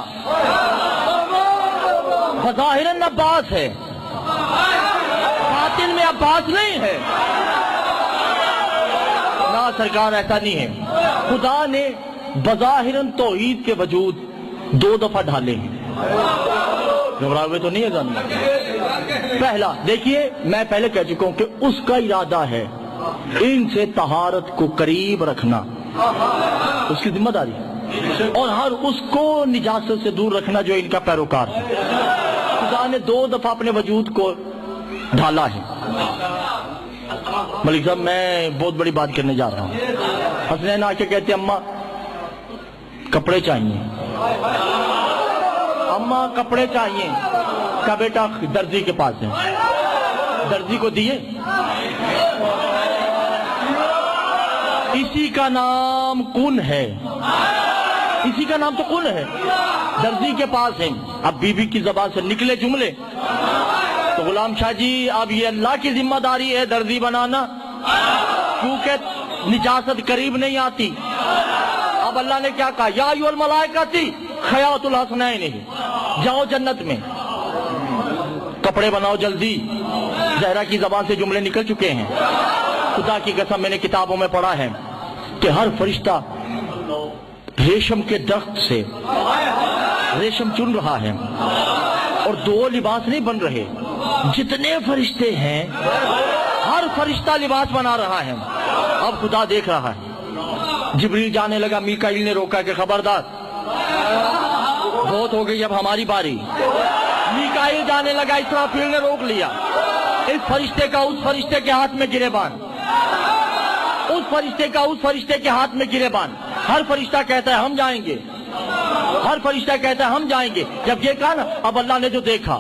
بظاہراً عباس ہے، باطن میں عباس نہیں ہے۔ نہ سرکار، ایسا نہیں ہے، خدا نے بظاہراً توحید کے وجود دو دفعہ ڈھالے ہیں، گھبراہ ہوئے تو نہیں ہے جاننا۔ پہلا دیکھیے، میں پہلے کہہ چکا ہوں کہ اس کا ارادہ ہے ان سے طہارت کو قریب رکھنا، اس کی ذمہ داری، اور ہر اس کو نجاست سے دور رکھنا جو ان کا پیروکار ہے۔ خدا نے دو دفعہ اپنے وجود کو ڈھالا ہے۔ ملک صاحب، میں بہت بڑی بات کرنے جا رہا ہوں۔ حسنین آ کے کہتے ہیں اماں کپڑے چاہیے، اماں کپڑے چاہیے، کا بیٹا درزی کے پاس ہے، درزی کو دیے، اسی کا نام کن ہے، اسی کا نام تو کن ہے، درزی کے پاس ہے۔ اب بی بی کی زبان سے نکلے جملے تو غلام شاہ جی اب یہ اللہ کی ذمہ داری ہے درزی بنانا، کیونکہ نجاست قریب نہیں آتی۔ اب اللہ نے کیا کہا، یا ایھا الملائکۃ خیاط الحسنین، جاؤ جنت میں کپڑے بناؤ جلدی۔ زہرا کی زبان سے جملے نکل چکے ہیں، خدا کی قسم میں نے کتابوں میں پڑھا ہے کہ ہر فرشتہ ریشم کے درخت سے ریشم چن رہا ہے، اور دو لباس نہیں بن رہے، جتنے فرشتے ہیں ہر فرشتہ لباس بنا رہا ہے۔ اب خدا دیکھ رہا ہے، جبریل جانے لگا، میکائیل نے روکا کہ خبردار بہت ہو گئی، اب ہماری باری۔ میکائیل جانے لگا، اسرافیل نے روک لیا، اس فرشتے کا اس فرشتے کے ہاتھ میں گریبان، اس فرشتے کا اس فرشتے کے ہاتھ میں گریبان۔ ہر فرشتہ کہتا ہے ہم جائیں گے، ہر فرشتہ کہتا ہے ہم جائیں گے۔ جب یہ کہا نا، اب اللہ نے جو دیکھا،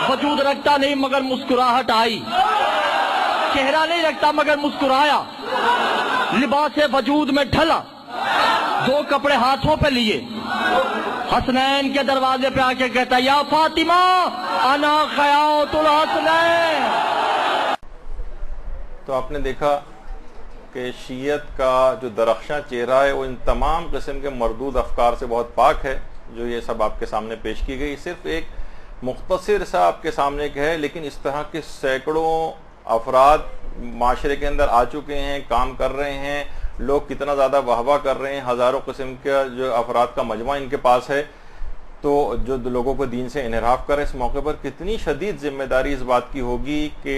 وجود رکھتا نہیں مگر مسکراہٹ آئی، چہرہ نہیں رکھتا مگر مسکرایا، لباس وجود میں ڈھلا، دو کپڑے ہاتھوں پہ لیے، حسنین کے دروازے پہ آ کے کہتا ہے یا فاطمہ انا خیاط الحسنین۔ تو آپ نے دیکھا کہ شیعت کا جو درخشاں چہرہ ہے وہ ان تمام قسم کے مردود افکار سے بہت پاک ہے. جو یہ سب آپ کے سامنے پیش کی گئی صرف ایک مختصر سا آپ کے سامنے ایک ہے، لیکن اس طرح کے سینکڑوں افراد معاشرے کے اندر آ چکے ہیں، کام کر رہے ہیں، لوگ کتنا زیادہ واہ واہ کر رہے ہیں، ہزاروں قسم کے جو افراد کا مجمع ان کے پاس ہے. تو جو لوگوں کو دین سے انحراف کرے اس موقع پر کتنی شدید ذمہ داری اس بات کی ہوگی کہ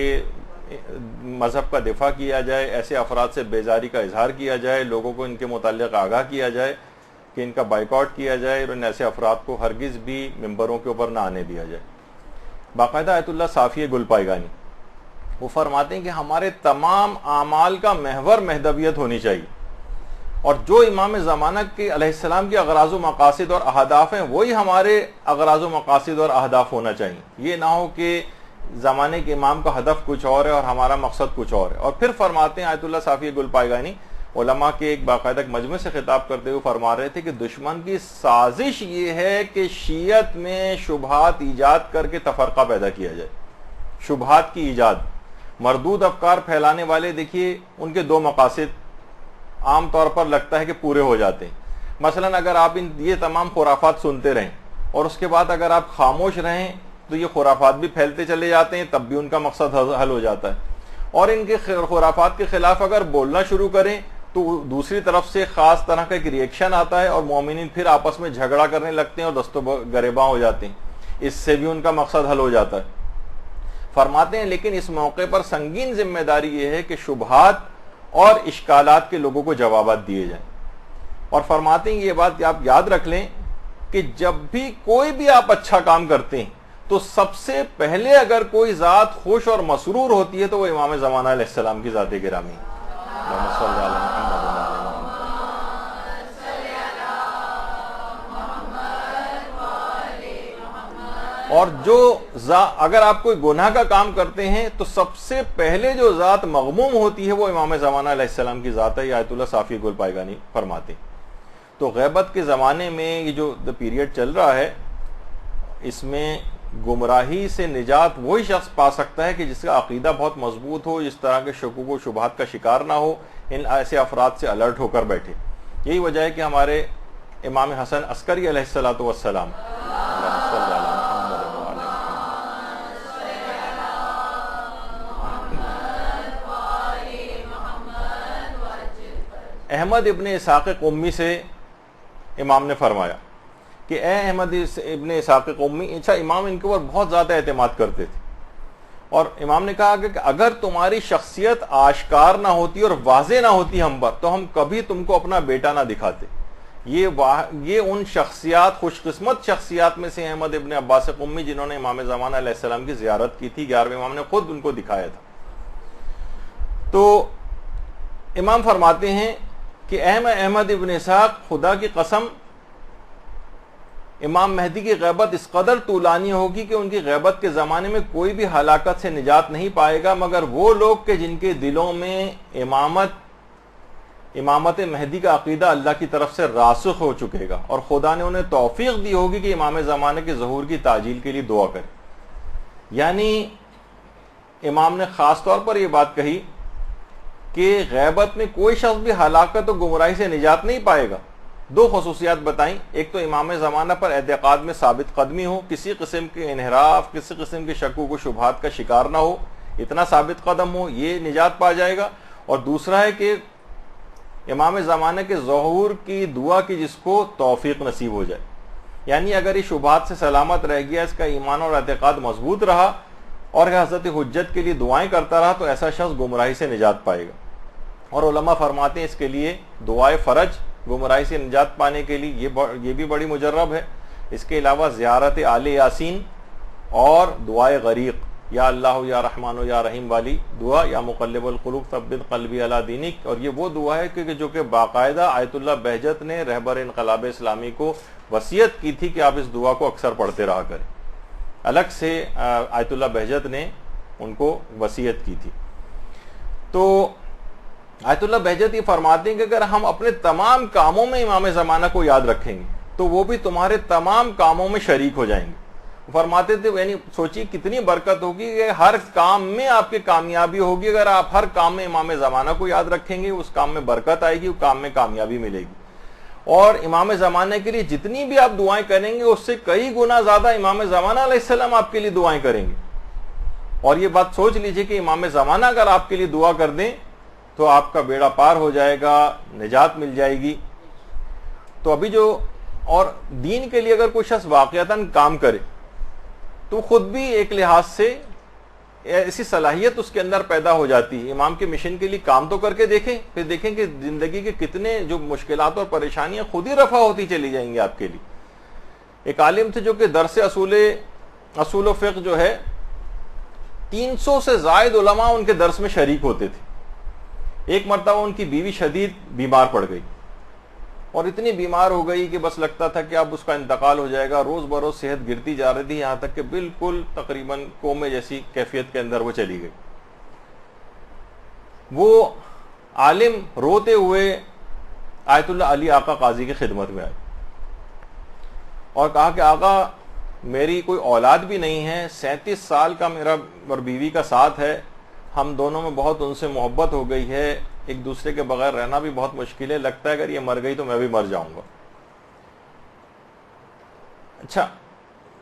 مذہب کا دفاع کیا جائے، ایسے افراد سے بیزاری کا اظہار کیا جائے، لوگوں کو ان کے متعلق آگاہ کیا جائے کہ ان کا بائیکاٹ کیا جائے اور ان ایسے افراد کو ہرگز بھی ممبروں کے اوپر نہ آنے دیا جائے. باقاعدہ آیت اللہ صافی گل پائگانی وہ فرماتے ہیں کہ ہمارے تمام اعمال کا محور مہدویت ہونی چاہیے، اور جو امام زمانہ کے علیہ السلام کے اغراض و مقاصد اور اہداف ہیں وہی ہمارے اغراض و مقاصد اور اہداف ہونا چاہیے. یہ نہ ہو کہ زمانے کے امام کا ہدف کچھ اور ہے اور ہمارا مقصد کچھ اور ہے. اور پھر فرماتے ہیں آیت اللہ صافی گل پائگانی علماء کے ایک باقاعدہ مجمع سے خطاب کرتے ہوئے فرما رہے تھے کہ دشمن کی سازش یہ ہے کہ شیعت میں شبہات ایجاد کر کے تفرقہ پیدا کیا جائے. شبہات کی ایجاد، مردود افکار پھیلانے والے دیکھیے ان کے دو مقاصد عام طور پر لگتا ہے کہ پورے ہو جاتے ہیں. مثلا اگر آپ یہ تمام خرافات سنتے رہیں اور اس کے بعد اگر آپ خاموش رہیں تو یہ خرافات بھی پھیلتے چلے جاتے ہیں، تب بھی ان کا مقصد حل ہو جاتا ہے. اور ان کے خرافات کے خلاف اگر بولنا شروع کریں تو دوسری طرف سے خاص طرح کا ایک ریئیکشن آتا ہے اور مومنین پھر آپس میں جھگڑا کرنے لگتے ہیں اور دست و گریباں ہو جاتے ہیں. اس سے بھی ان کا مقصد حل ہو جاتا ہے. فرماتے ہیں لیکن اس موقع پر سنگین ذمہ داری یہ ہے کہ شبہات اور اشکالات کے لوگوں کو جوابات دیے جائیں. اور فرماتے ہیں یہ بات آپ یاد رکھ لیں کہ جب بھی کوئی بھی آپ اچھا کام کرتے ہیں تو سب سے پہلے اگر کوئی ذات خوش اور مسرور ہوتی ہے تو وہ امام زمانہ علیہ السلام کی ذات گرامی. اللہم صلی علی محمد وعلی محمد. اور جو اگر آپ کوئی گناہ کا کام کرتے ہیں تو سب سے پہلے جو ذات مغموم ہوتی ہے وہ امام زمانہ علیہ السلام کی ذات ہے. یہ آیت اللہ صافی گل پائگانی فرماتے. تو غیبت کے زمانے میں یہ جو پیریڈ چل رہا ہے اس میں گمراہی سے نجات وہی شخص پا سکتا ہے کہ جس کا عقیدہ بہت مضبوط ہو، جس طرح کے شکوک و شبہات کا شکار نہ ہو، ان ایسے افراد سے الرٹ ہو کر بیٹھے. یہی وجہ ہے کہ ہمارے امام حسن عسکری علیہ الصلوۃ والسلام احمد ابن اسحاق قمی سے امام نے فرمایا کہ اے احمد ابن اسحاق قمی، اچھا امام ان کے اوپر بہت زیادہ اعتماد کرتے تھے، اور امام نے کہا کہ اگر تمہاری شخصیت آشکار نہ ہوتی اور واضح نہ ہوتی ہم پر تو ہم کبھی تم کو اپنا بیٹا نہ دکھاتے. یہ ان شخصیات، خوش قسمت شخصیات میں سے احمد ابن عباس قمی جنہوں نے امام زمانہ علیہ السلام کی زیارت کی تھی. 11ویں امام نے خود ان کو دکھایا تھا. تو امام فرماتے ہیں کہ احمد ابن اسحاق، خدا کی قسم امام مہدی کی غیبت اس قدر طولانی ہوگی کہ ان کی غیبت کے زمانے میں کوئی بھی ہلاکت سے نجات نہیں پائے گا مگر وہ لوگ کہ جن کے دلوں میں امامت مہدی کا عقیدہ اللہ کی طرف سے راسخ ہو چکے گا، اور خدا نے انہیں توفیق دی ہوگی کہ امام زمانے کے ظہور کی تعجیل کے لیے دعا کرے. یعنی امام نے خاص طور پر یہ بات کہی کہ غیبت میں کوئی شخص بھی ہلاکت و گمراہی سے نجات نہیں پائے گا. دو خصوصیات بتائیں، ایک تو امام زمانہ پر اعتقاد میں ثابت قدمی ہو، کسی قسم کے انحراف، کسی قسم کے شکوک و شبہات کا شکار نہ ہو، اتنا ثابت قدم ہو، یہ نجات پا جائے گا. اور دوسرا ہے کہ امام زمانہ کے ظہور کی دعا کی جس کو توفیق نصیب ہو جائے. یعنی اگر یہ شبہات سے سلامت رہ گیا، اس کا ایمان اور اعتقاد مضبوط رہا اور حضرت حجت کے لیے دعائیں کرتا رہا تو ایسا شخص گمراہی سے نجات پائے گا. اور علماء فرماتے ہیں اس کے لیے دعائے فرج، گمراہی سے نجات پانے کے لیے یہ بھی بڑی مجرب ہے. اس کے علاوہ زیارت آل یاسین اور دعائے غریق، یا اللہ یا رحمان یا رحیم والی دعا، یا مقلب القلوب ثبت قلبی علی دینک. اور یہ وہ دعا ہے کہ جو کہ باقاعدہ آیت اللہ بہجت نے رہبر انقلاب اسلامی کو وصیت کی تھی کہ آپ اس دعا کو اکثر پڑھتے رہا کریں. الگ سے آیت اللہ بہجت نے ان کو وصیت کی تھی. تو آیت اللہ بہجت یہ فرماتے ہیں کہ اگر ہم اپنے تمام کاموں میں امام زمانہ کو یاد رکھیں گے تو وہ بھی تمہارے تمام کاموں میں شریک ہو جائیں گے. فرماتے تھے یعنی سوچیے کتنی برکت ہوگی کہ ہر کام میں آپ کی کامیابی ہوگی. اگر آپ ہر کام میں امام زمانہ کو یاد رکھیں گے اس کام میں برکت آئے گی, اس کام میں کامیابی ملے گی. اور امام زمانے کے لیے جتنی بھی آپ دعائیں کریں گے اس سے کئی گنا زیادہ امام زمانہ علیہ السلام آپ کے لیے دعائیں کریں گے. اور یہ بات سوچ لیجئے کہ امام زمانہ اگر آپ کے لیے دعا کر دیں تو آپ کا بیڑا پار ہو جائے گا, نجات مل جائے گی. تو ابھی جو اور دین کے لیے اگر کوئی شخص واقعتاً کام کرے تو خود بھی ایک لحاظ سے ایسی صلاحیت اس کے اندر پیدا ہو جاتی ہے. امام کے مشن کے لیے کام تو کر کے دیکھیں, پھر دیکھیں کہ زندگی کے کتنے جو مشکلات اور پریشانیاں خود ہی رفع ہوتی چلی جائیں گی آپ کے لیے. ایک عالم تھے جو کہ درس اصول و فقہ جو ہے 300 سے زائد علماء ان کے درس میں شریک ہوتے تھے. ایک مرتبہ ان کی بیوی شدید بیمار پڑ گئی اور اتنی بیمار ہو گئی کہ بس لگتا تھا کہ اب اس کا انتقال ہو جائے گا. روز بروز صحت گرتی جا رہی تھی, یہاں تک کہ بالکل تقریباً کومے جیسی کیفیت کے اندر وہ چلی گئی. وہ عالم روتے ہوئے آیت اللہ علی آقا قاضی کی خدمت میں آئے اور کہا کہ آقا میری کوئی اولاد بھی نہیں ہے, 37 سال کا میرا اور بیوی کا ساتھ ہے, ہم دونوں میں بہت ان سے محبت ہو گئی ہے, ایک دوسرے کے بغیر رہنا بھی بہت مشکل ہے, لگتا ہے اگر یہ مر گئی تو میں بھی مر جاؤں گا. اچھا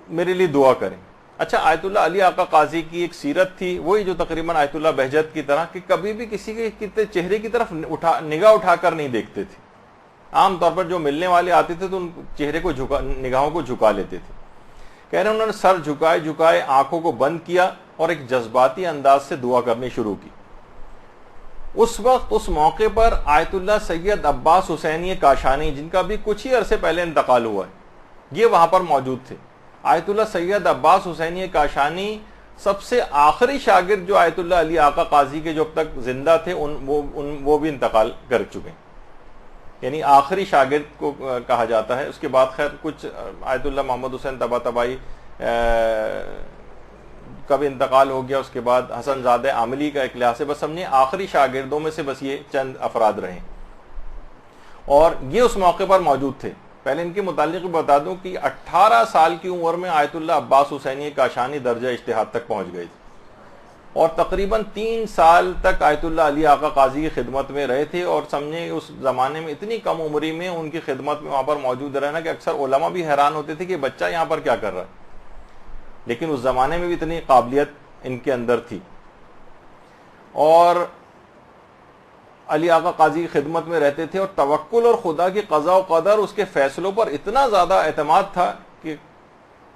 میرے لیے دعا کریں. اچھا آیت اللہ علی آقا قاضی کی ایک سیرت تھی وہی جو تقریباً آیت اللہ بہجت کی طرح کہ کبھی بھی کسی کے چہرے کی طرف نگاہ اٹھا کر نہیں دیکھتے تھے. عام طور پر جو ملنے والے آتے تھے تو ان چہرے کو نگاہوں کو جھکا لیتے تھے. کہہ رہے ہیں انہوں نے سر جھکائے آنکھوں کو بند کیا اور ایک جذباتی انداز سے دعا کرنی شروع کی. اس وقت اس موقع پر آیت اللہ سید عباس حسینی کاشانی جن کا بھی کچھ ہی عرصے پہلے انتقال ہوا ہے یہ وہاں پر موجود تھے. آیت اللہ سید عباس حسینی کاشانی سب سے آخری شاگرد جو آیت اللہ علی آقا قاضی کے جو اب تک زندہ تھے وہ بھی انتقال کر چکے ہیں, یعنی آخری شاگرد کو کہا جاتا ہے. اس کے بعد خیر کچھ آیت اللہ محمد حسین طباطبائی کا بھی انتقال ہو گیا, اس کے بعد حسن زادہ عاملی کا ایک لحاظ سے بس سمجھے آخری شاگردوں میں سے بس یہ چند افراد رہے اور یہ اس موقع پر موجود تھے. پہلے ان کے متعلق بتا دوں کہ 18 سال کی عمر میں آیت اللہ عباس حسینی کاشانی درجہ اجتہاد تک پہنچ گئے تھے اور تقریباً 3 سال تک آیت اللہ علی آقا قاضی کی خدمت میں رہے تھے. اور سمجھیں اس زمانے میں اتنی کم عمری میں ان کی خدمت میں وہاں پر موجود رہنا کہ اکثر علماء بھی حیران ہوتے تھے کہ بچہ یہاں پر کیا کر رہا ہے, لیکن اس زمانے میں بھی اتنی قابلیت ان کے اندر تھی. اور علی آقا قاضی کی خدمت میں رہتے تھے اور توکل اور خدا کی قضاء و قدر اس کے فیصلوں پر اتنا زیادہ اعتماد تھا کہ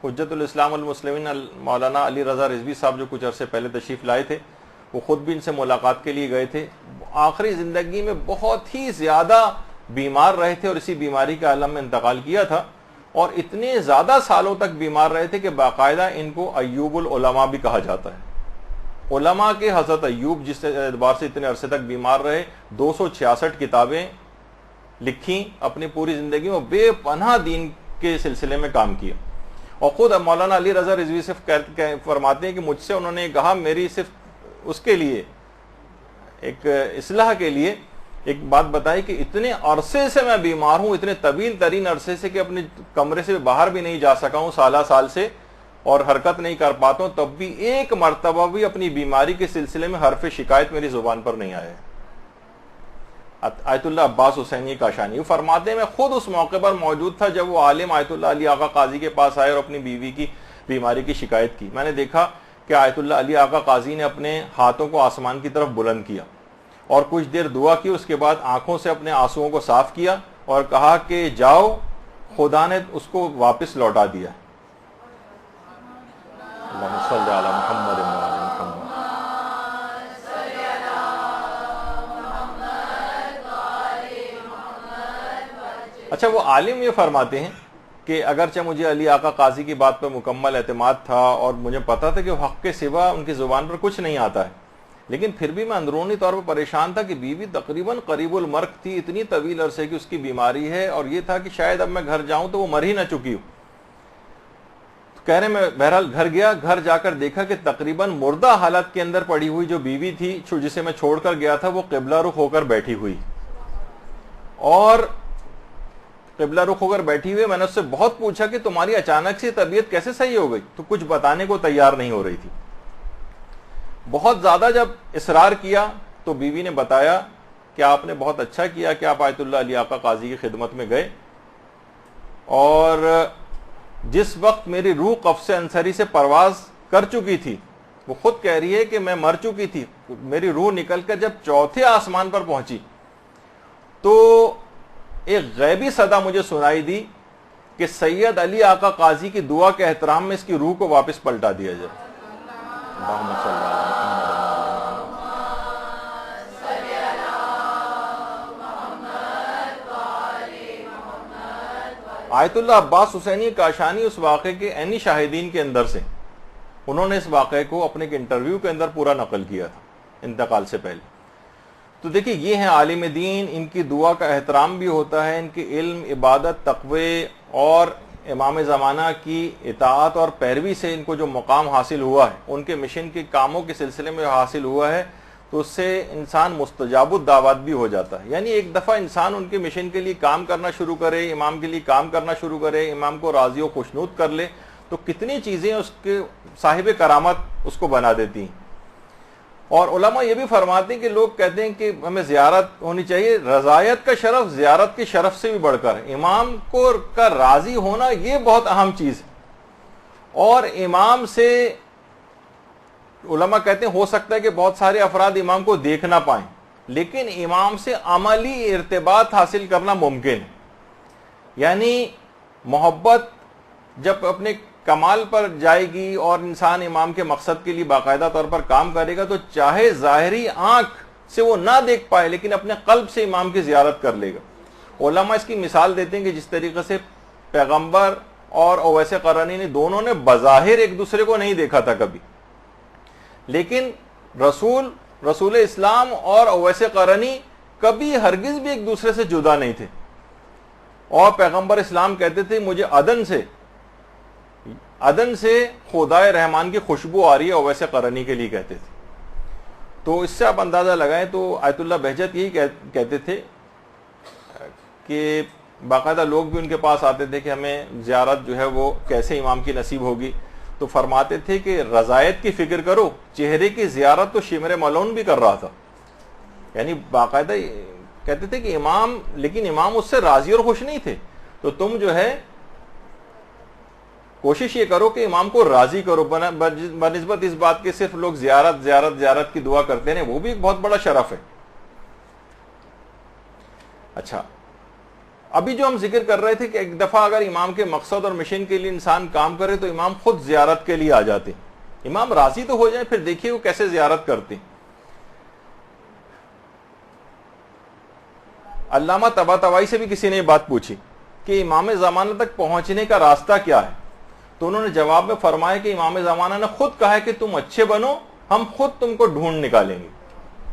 حجت الاسلام المسلمین مولانا علی رضا رضوی صاحب جو کچھ عرصے پہلے تشریف لائے تھے وہ خود بھی ان سے ملاقات کے لیے گئے تھے. آخری زندگی میں بہت ہی زیادہ بیمار رہے تھے اور اسی بیماری کے عالم میں انتقال کیا تھا اور اتنے زیادہ سالوں تک بیمار رہے تھے کہ باقاعدہ ان کو ایوب العلماء بھی کہا جاتا ہے. علماء کے حضرت ایوب جس اعتبار سے اتنے عرصے تک بیمار رہے, 266 کتابیں لکھی, اپنی پوری زندگی میں بے پناہ دین کے سلسلے میں کام کیا. اور خود مولانا علی رضا رضوی صرف فرماتے ہیں کہ مجھ سے انہوں نے کہا میری صرف اس کے لیے ایک اصلاح کے لیے ایک بات بتائی کہ اتنے عرصے سے میں بیمار ہوں, اتنے طویل ترین عرصے سے کہ اپنے کمرے سے باہر بھی نہیں جا سکا ہوں سال سے اور حرکت نہیں کر پاتا ہوں, تب بھی ایک مرتبہ بھی اپنی بیماری کے سلسلے میں حرف شکایت میری زبان پر نہیں آیا. آیت اللہ عباس حسینی کاشانی وہ فرماتے ہیں میں خود اس موقع پر موجود تھا جب وہ عالم آیت اللہ علی آقا قاضی کے پاس آئے اور اپنی بیوی کی بیماری کی شکایت کی. میں نے دیکھا کہ آیت اللہ علی آقا قاضی نے اپنے ہاتھوں کو آسمان کی طرف بلند کیا اور کچھ دیر دعا کی, اس کے بعد آنکھوں سے اپنے آنسوؤں کو صاف کیا اور کہا کہ جاؤ خدا نے اس کو واپس لوٹا دیا. اللہم صلی علی محمد و علی محمد. اچھا وہ عالم یہ فرماتے ہیں کہ اگرچہ مجھے علی آقا قاضی کی بات پر مکمل اعتماد تھا اور مجھے پتا تھا کہ حق کے سوا ان کی زبان پر کچھ نہیں آتا ہے, لیکن پھر بھی میں اندرونی طور پر پریشان تھا کہ بیوی تقریباً قریب المرگ تھی, اتنی طویل عرصے کی اس کی بیماری ہے اور یہ تھا کہ شاید اب میں گھر جاؤں تو وہ مر ہی نہ چکی ہوں. کہہ رہے میں بہرحال گھر گیا, گھر جا کر دیکھا کہ تقریباً مردہ حالت کے اندر پڑی ہوئی جو بیوی تھی جسے میں چھوڑ کر گیا تھا وہ قبلہ رخ ہو کر بیٹھی ہوئی اور قبلہ رخ ہو کر بیٹھی ہوئی. میں نے اس سے بہت پوچھا کہ تمہاری اچانک سے طبیعت کیسے صحیح ہو گئی, تو کچھ بتانے کو تیار نہیں ہو رہی تھی. بہت زیادہ جب اصرار کیا تو بیوی نے بتایا کہ آپ نے بہت اچھا کیا کہ آپ آیت اللہ علی آقا قاضی کی خدمت میں گئے, اور جس وقت میری روح قفص انصری سے پرواز کر چکی تھی, وہ خود کہہ رہی ہے کہ میں مر چکی تھی, میری روح نکل کر جب چوتھے آسمان پر پہنچی تو ایک غیبی صدا مجھے سنائی دی کہ سید علی آقا قاضی کی دعا کے احترام میں اس کی روح کو واپس پلٹا دیا جائے. اللہم صلی اللہ علیہ وسلم. آیت اللہ عباس حسینی کاشانی اس واقعے کے عینی شاہدین کے اندر سے, انہوں نے اس واقعے کو اپنے ایک انٹرویو کے اندر پورا نقل کیا تھا انتقال سے پہلے. تو دیکھیں یہ ہیں عالم دین, ان کی دعا کا احترام بھی ہوتا ہے, ان کے علم, عبادت, تقوی اور امام زمانہ کی اطاعت اور پیروی سے ان کو جو مقام حاصل ہوا ہے, ان کے مشن کے کاموں کے سلسلے میں حاصل ہوا ہے, تو اس سے انسان مستجاب الدعوات بھی ہو جاتا ہے. یعنی ایک دفعہ انسان ان کے مشن کے لیے کام کرنا شروع کرے, امام کے لیے کام کرنا شروع کرے, امام کو راضی و خوشنود کر لے, تو کتنی چیزیں اس کے صاحب کرامت اس کو بنا دیتی ہیں. اور علماء یہ بھی فرماتے ہیں کہ لوگ کہتے ہیں کہ ہمیں زیارت ہونی چاہیے, رضایت کا شرف زیارت کے شرف سے بھی بڑھ کر ہے. امام کو کا راضی ہونا یہ بہت اہم چیز ہے. اور امام سے علماء کہتے ہیں ہو سکتا ہے کہ بہت سارے افراد امام کو دیکھ نہ پائیں, لیکن امام سے عملی ارتباط حاصل کرنا ممکن ہے. یعنی محبت جب اپنے کمال پر جائے گی اور انسان امام کے مقصد کے لیے باقاعدہ طور پر کام کرے گا, تو چاہے ظاہری آنکھ سے وہ نہ دیکھ پائے لیکن اپنے قلب سے امام کی زیارت کر لے گا. علماء اس کی مثال دیتے ہیں کہ جس طریقے سے پیغمبر اور اویس قرنی نے دونوں نے بظاہر ایک دوسرے کو نہیں دیکھا تھا کبھی, لیکن رسول اسلام اور اویس قرنی کبھی ہرگز بھی ایک دوسرے سے جدا نہیں تھے. اور پیغمبر اسلام کہتے تھے مجھے عدن سے خدائے رحمان کی خوشبو آ رہی ہے, اویس قرنی کے لیے کہتے تھے. تو اس سے آپ اندازہ لگائیں تو آیت اللہ بہجت یہی کہتے تھے کہ باقاعدہ لوگ بھی ان کے پاس آتے تھے کہ ہمیں زیارت جو ہے وہ کیسے امام کی نصیب ہوگی, تو فرماتے تھے کہ رضایت کی فکر کرو, چہرے کی زیارت تو شمر ملون بھی کر رہا تھا. یعنی باقاعدہ کہتے تھے کہ امام, لیکن امام اس سے راضی اور خوش نہیں تھے, تو تم جو ہے کوشش یہ کرو کہ امام کو راضی کرو, بنسبت اس بات کے صرف لوگ زیارت کی دعا کرتے ہیں, وہ بھی ایک بہت بڑا شرف ہے. اچھا, ابھی جو ہم ذکر کر رہے تھے کہ ایک دفعہ اگر امام کے مقصد اور مشن کے لیے انسان کام کرے تو امام خود زیارت کے لیے آ جاتے. امام راضی تو ہو جائیں, پھر دیکھیے وہ کیسے زیارت کرتے. علامہ طباطبائی سے بھی کسی نے یہ بات پوچھی کہ امام زمانہ تک پہنچنے کا راستہ کیا ہے, تو انہوں نے جواب میں فرمایا کہ امام زمانہ نے خود کہا ہے کہ تم اچھے بنو, ہم خود تم کو ڈھونڈ نکالیں گے.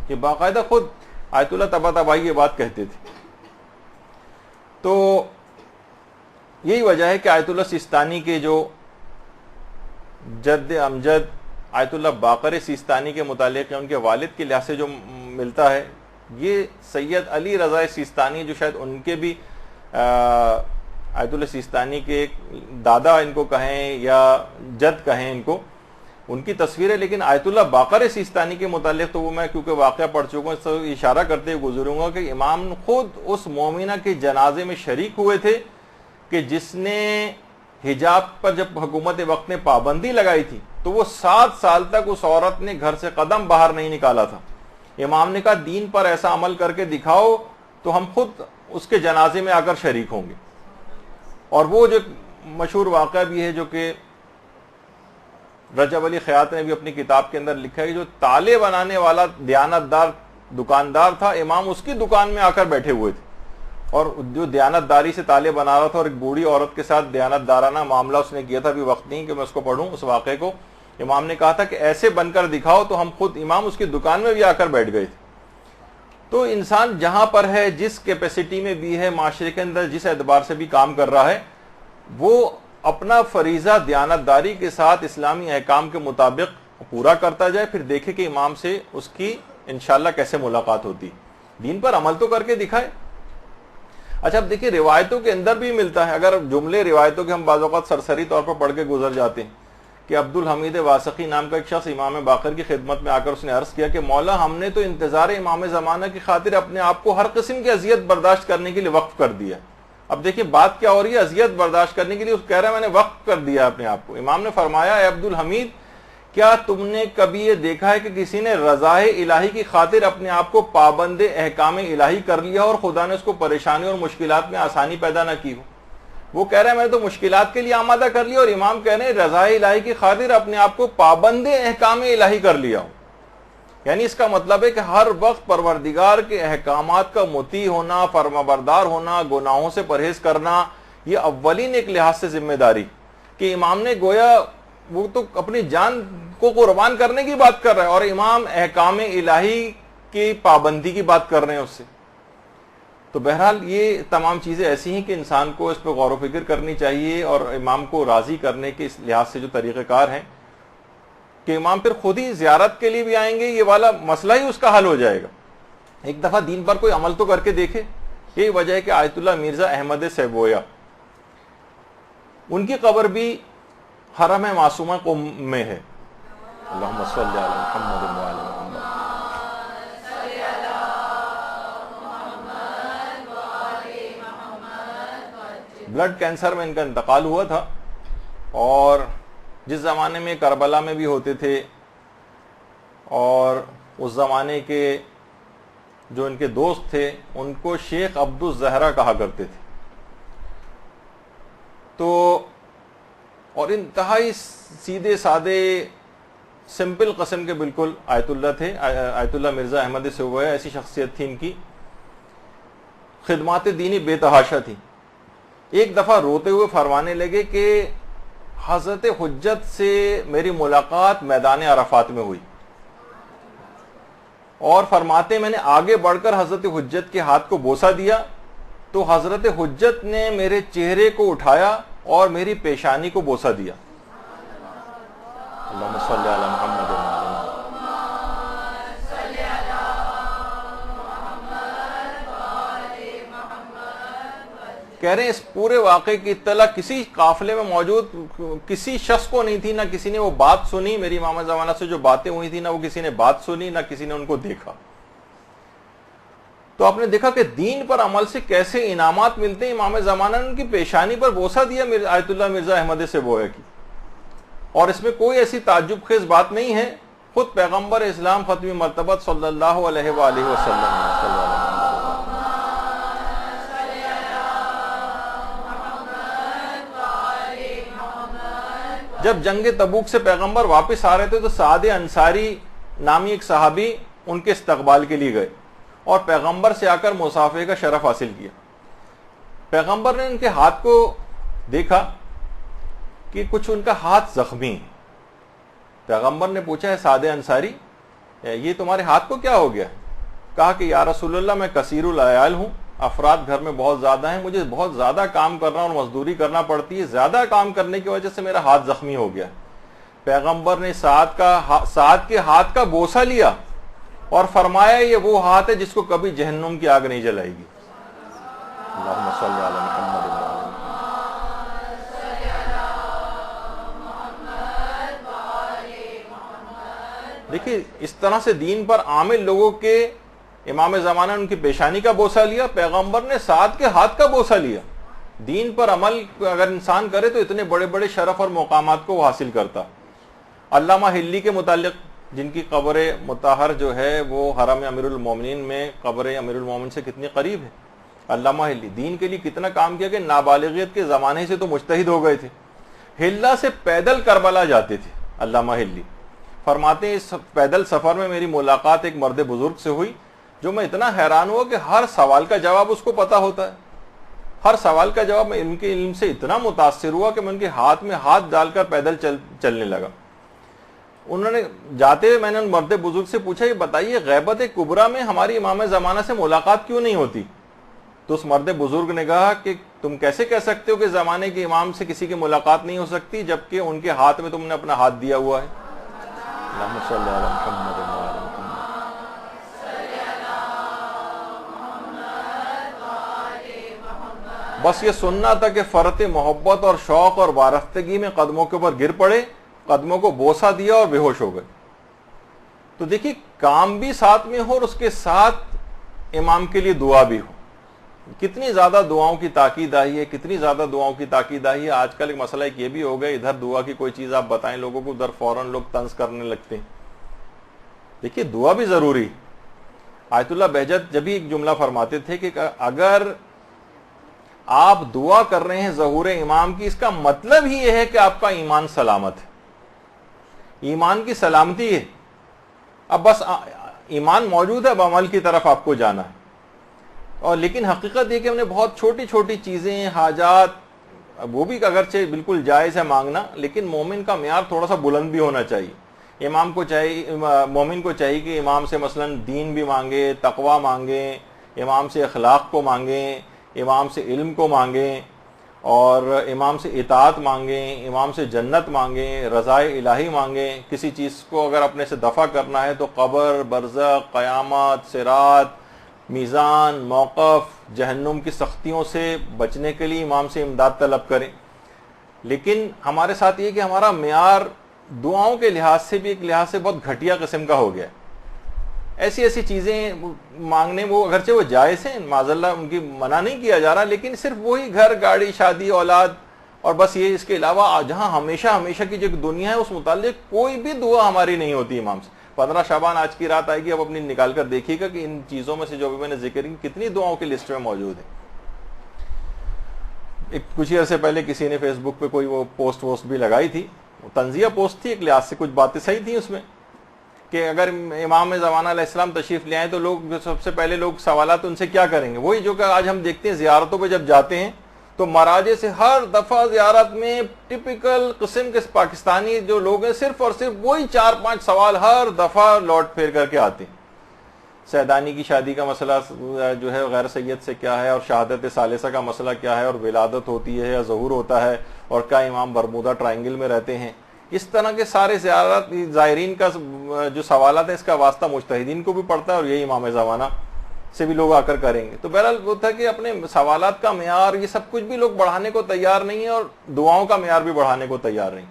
یہ باقاعدہ خود آیت اللہ طباطبائی یہ بات کہتے تھے. تو یہی وجہ ہے کہ آیت اللہ سیستانی کے جو جد امجد آیت اللہ باقر سیستانی کے متعلق ان کے والد کے لحاظ سے جو ملتا ہے, یہ سید علی رضا سیستانی جو شاید ان کے بھی آیت اللہ سیستانی کے دادا ان کو کہیں یا جد کہیں ان کو, ان کی تصویر ہے. لیکن آیت اللہ باقر سیستانی کے متعلق تو وہ میں کیونکہ واقعہ پڑھ چکا ہوں, اس سے اشارہ کرتے ہوئے گزروں گا کہ امام خود اس مومنہ کے جنازے میں شریک ہوئے تھے کہ جس نے حجاب پر جب حکومت وقت نے پابندی لگائی تھی تو وہ 7 سال تک اس عورت نے گھر سے قدم باہر نہیں نکالا تھا. امام نے کہا دین پر ایسا عمل کر کے دکھاؤ تو ہم خود اس کے جنازے میں آ کر شریک ہوں گے. اور وہ جو مشہور واقعہ بھی ہے جو کہ رجب علی خیاط نے بھی اپنی کتاب کے اندر لکھا ہے کہ جو تالے بنانے والا دیانت دار دکاندار تھا, امام اس کی دکان میں آ کر بیٹھے ہوئے تھے, اور جو دیانت داری سے تالے بنا رہا تھا, اور ایک بوڑھی عورت کے ساتھ دیانت دارانہ معاملہ اس نے کیا تھا. ابھی وقت نہیں کہ میں اس کو پڑھوں اس واقعے کو. امام نے کہا تھا کہ ایسے بن کر دکھاؤ, تو ہم خود امام اس کی دکان میں بھی آ کر بیٹھ گئے تھے. تو انسان جہاں پر ہے, جس کیپیسٹی میں بھی ہے, معاشرے کے اندر جس اعتبار سے بھی کام کر رہا ہے, وہ اپنا فریضہ دیانت داری کے ساتھ اسلامی احکام کے مطابق پورا کرتا جائے, پھر دیکھے کہ امام سے اس کی انشاءاللہ کیسے ملاقات ہوتی. دین پر عمل تو کر کے دکھائے. اچھا اب دیکھیے روایتوں کے اندر بھی ملتا ہے، اگر جملے روایتوں کے ہم بعض اوقات سرسری طور پر پڑھ کے گزر جاتے ہیں کہ عبد الحمید واسقی نام کا ایک شخص امام باقر کی خدمت میں آ کر اس نے عرض کیا کہ مولا ہم نے تو انتظار امام زمانہ کی خاطر اپنے آپ کو ہر قسم کی اذیت برداشت کرنے کے لیے وقف کر دیا. اب دیکھیں بات کیا ہو رہی ہے، اذیت برداشت کرنے کے لیے اس کہہ رہا ہے میں نے وقف کر دیا اپنے آپ کو. امام نے فرمایا اے عبد الحمید کیا تم نے کبھی یہ دیکھا ہے کہ کسی نے رضائے الہی کی خاطر اپنے آپ کو پابند احکام الہی کر لیا اور خدا نے اس کو پریشانی اور مشکلات میں آسانی پیدا نہ کی ہو؟ وہ کہہ رہا ہے میں نے تو مشکلات کے لیے آمادہ کر لیا، اور امام کہہ رہے ہیں رضائے الہی کی خاطر اپنے آپ کو پابند احکام الہی کر لیا ہو. یعنی اس کا مطلب ہے کہ ہر وقت پروردگار کے احکامات کا مطیع ہونا، فرمانبردار ہونا، گناہوں سے پرہیز کرنا، یہ اولین ایک لحاظ سے ذمہ داری کہ امام نے گویا وہ تو اپنی جان کو قربان کرنے کی بات کر رہا ہے اور امام احکام الہی کی پابندی کی بات کر رہے ہیں اس سے. تو بہرحال یہ تمام چیزیں ایسی ہیں کہ انسان کو اس پہ غور و فکر کرنی چاہیے، اور امام کو راضی کرنے کے اس لحاظ سے جو طریقہ کار ہیں کہ امام پھر خود ہی زیارت کے لیے بھی آئیں گے، یہ والا مسئلہ ہی اس کا حل ہو جائے گا. ایک دفعہ دین پر کوئی عمل تو کر کے دیکھے. یہی وجہ ہے کہ آیت اللہ مرزا احمد سیبویا ان کی قبر بھی حرم معصومہ قم میں ہے. اللہم صلی علی محمد و علی محمد. بلڈ کینسر میں ان کا انتقال ہوا تھا، اور جس زمانے میں کربلا میں بھی ہوتے تھے، اور اس زمانے کے جو ان کے دوست تھے ان کو شیخ عبد الزہرا کہا کرتے تھے. تو اور انتہائی سیدھے سادے سمپل قسم کے بالکل آیت اللہ تھے. آیت اللہ مرزا احمد سیبویا ایسی شخصیت تھی ان کی، خدمات دینی بے تحاشا تھی. ایک دفعہ روتے ہوئے فرمانے لگے کہ حضرت حجت سے میری ملاقات میدان عرفات میں ہوئی، اور فرماتے میں نے آگے بڑھ کر حضرت حجت کے ہاتھ کو بوسہ دیا تو حضرت حجت نے میرے چہرے کو اٹھایا اور میری پیشانی کو بوسہ دیا. اللہم صلی علی محمد و علی محمد. کہہ رہے ہیں اس پورے واقعے کی اطلاع کسی قافلے میں موجود کسی شخص کو نہیں تھی، نہ کسی نے وہ بات سنی. میری امام زمانہ سے جو باتیں ہوئی تھی نہ وہ کسی نے بات سنی، نہ کسی نے ان کو دیکھا. تو آپ نے دیکھا کہ دین پر عمل سے کیسے انعامات ملتے ہیں. امام زمانہ نے ان کی پیشانی پر بوسہ دیا آیت اللہ مرزا احمد سیبویا کی، اور اس میں کوئی ایسی تعجب خیز بات نہیں ہے. خود پیغمبر اسلام ختم مرتبت صلی اللہ علیہ وآلہ وسلم جب جنگ تبوک سے پیغمبر واپس آ رہے تھے تو سعد انصاری نامی ایک صحابی ان کے استقبال کے لیے گئے اور پیغمبر سے آ کر مصافحے کا شرف حاصل کیا. پیغمبر نے ان کے ہاتھ کو دیکھا کہ کچھ ان کا ہاتھ زخمی ہے. پیغمبر نے پوچھا ہے سعد انصاری یہ تمہارے ہاتھ کو کیا ہو گیا؟ کہا کہ یا رسول اللہ میں کثیر العیال ہوں، افراد گھر میں بہت زیادہ ہیں، مجھے بہت زیادہ کام کرنا اور مزدوری کرنا پڑتی ہے، زیادہ کام کرنے کی وجہ سے میرا ہاتھ زخمی ہو گیا. پیغمبر نے سعد کے ہاتھ کا بوسہ لیا اور فرمایا یہ وہ ہاتھ ہے جس کو کبھی جہنم کی آگ نہیں جلائے گی. اللہم صلی علی محمد و علی محمد. دیکھیے اس طرح سے دین پر عامل لوگوں کے امام زمانہ نے ان کی پیشانی کا بوسہ لیا، پیغمبر نے سعد کے ہاتھ کا بوسہ لیا. دین پر عمل اگر انسان کرے تو اتنے بڑے بڑے شرف اور مقامات کو وہ حاصل کرتا. علامہ ہلی کے متعلق جن کی قبر مطہر جو ہے وہ حرم امیر المومنین میں قبر امیر المومنین سے کتنی قریب ہے. علامہ ہلی دین کے لیے کتنا کام کیا کہ نابالغیت کے زمانے سے تو مجتہد ہو گئے تھے. ہلا سے پیدل کربلا جاتے تھے. علامہ ہلی فرماتے ہیں اس پیدل سفر میں میری ملاقات ایک مرد بزرگ سے ہوئی جو میں اتنا حیران ہوا کہ ہر سوال کا جواب اس کو پتا ہوتا ہے. ہر سوال کا جواب میں ان کے علم سے اتنا متاثر ہوا کہ میں ان کے ہاتھ میں ہاتھ ڈال کر پیدل چلنے لگا. انہوں نے جاتے ہوئے میں نے ان مرد بزرگ سے پوچھا یہ بتائیے غیبت کبریٰ میں ہماری امام زمانہ سے ملاقات کیوں نہیں ہوتی؟ تو اس مرد بزرگ نے کہا کہ تم کیسے کہہ سکتے ہو کہ زمانے کے امام سے کسی کی ملاقات نہیں ہو سکتی جبکہ ان کے ہاتھ میں تم نے اپنا ہاتھ دیا ہوا ہے. اللہم صلی علی محمد و علی محمد. بس یہ سننا تھا کہ فرط محبت اور شوق اور وارفتگی میں قدموں کے اوپر گر پڑے، قدموں کو بوسہ دیا اور بے ہوش ہو گئے۔ تو دیکھیے کام بھی ساتھ میں ہو اور اس کے ساتھ امام کے لیے دعا بھی ہو۔ کتنی زیادہ دعاؤں کی تاکید آئی ہے، کتنی زیادہ دعاؤں کی تاکید آئی ہے۔ آج کل ایک مسئلہ ایک یہ بھی ہو گیا، ادھر دعا کی کوئی چیز آپ بتائیں لوگوں کو، ادھر فوراً لوگ طنز کرنے لگتے ہیں۔ دیکھیے دعا بھی ضروری۔ آیت اللہ بہجت جب بھی ایک جملہ فرماتے تھے کہ اگر آپ دعا کر رہے ہیں ظہور امام کی، اس کا مطلب ہی یہ ہے کہ آپ کا ایمان سلامت ہے، ایمان کی سلامتی ہے۔ اب بس ایمان موجود ہے، اب عمل کی طرف آپ کو جانا ہے۔ اور لیکن حقیقت یہ کہ ہم نے بہت چھوٹی چھوٹی چیزیں، حاجات، وہ بھی اگرچہ بالکل جائز ہے مانگنا، لیکن مومن کا معیار تھوڑا سا بلند بھی ہونا چاہیے۔ امام کو چاہیے، مومن کو چاہیے کہ امام سے مثلا دین بھی مانگے، تقوی مانگیں، امام سے اخلاق کو مانگیں، امام سے علم کو مانگیں، اور امام سے اطاعت مانگیں، امام سے جنت مانگیں، رضائے الہی مانگیں۔ کسی چیز کو اگر اپنے سے دفع کرنا ہے تو قبر، برزخ، قیامت، صراط، میزان، موقف، جہنم کی سختیوں سے بچنے کے لیے امام سے امداد طلب کریں۔ لیکن ہمارے ساتھ یہ کہ ہمارا معیار دعاؤں کے لحاظ سے بھی ایک لحاظ سے بہت گھٹیا قسم کا ہو گیا ہے۔ ایسی ایسی چیزیں مانگنے، وہ اگرچہ وہ جائز ہیں، معاذ اللہ ان کی منع نہیں کیا جا رہا، لیکن صرف وہی گھر، گاڑی، شادی، اولاد، اور بس یہ، اس کے علاوہ جہاں ہمیشہ ہمیشہ کی جو دنیا ہے اس متعلق کوئی بھی دعا ہماری نہیں ہوتی امام سے۔ 15 شعبان آج کی رات آئے گی، اب اپنی نکال کر دیکھیے گا کہ ان چیزوں میں سے جو بھی میں نے ذکر کی کتنی دعاؤں کی لسٹ میں موجود ہے۔ کچھ عرصے پہلے کسی نے فیس بک پہ کوئی وہ پوسٹ بھی لگائی تھی، تنزیہ پوسٹ تھی، ایک لحاظ سے کچھ باتیں صحیح تھیں اس میں، کہ اگر امام زمانہ علیہ السلام تشریف لے آئیں تو لوگ سب سے پہلے لوگ سوالات ان سے کیا کریں گے، وہی جو کہ آج ہم دیکھتے ہیں زیارتوں پہ جب جاتے ہیں تو مراجع سے ہر دفعہ زیارت میں ٹپیکل قسم کے پاکستانی جو لوگ ہیں صرف اور صرف وہی 4-5 سوال ہر دفعہ لوٹ پھیر کر کے آتے ہیں۔ سیدانی کی شادی کا مسئلہ جو ہے غیر سید سے کیا ہے، اور شہادت ثالثہ کا مسئلہ کیا ہے، اور ولادت ہوتی ہے یا ظہور ہوتا ہے، اور کیا امام برمودا ٹرائنگل میں رہتے ہیں۔ اس طرح کے سارے زائرین کا جو سوالات ہیں، اس کا واسطہ مجتہدین کو بھی پڑتا ہے، اور یہی امام زمانہ سے بھی لوگ آ کر کریں گے۔ تو بہرحال وہ تھا کہ اپنے سوالات کا معیار یہ سب کچھ بھی لوگ بڑھانے کو تیار نہیں ہیں، اور دعاؤں کا معیار بھی بڑھانے کو تیار نہیں۔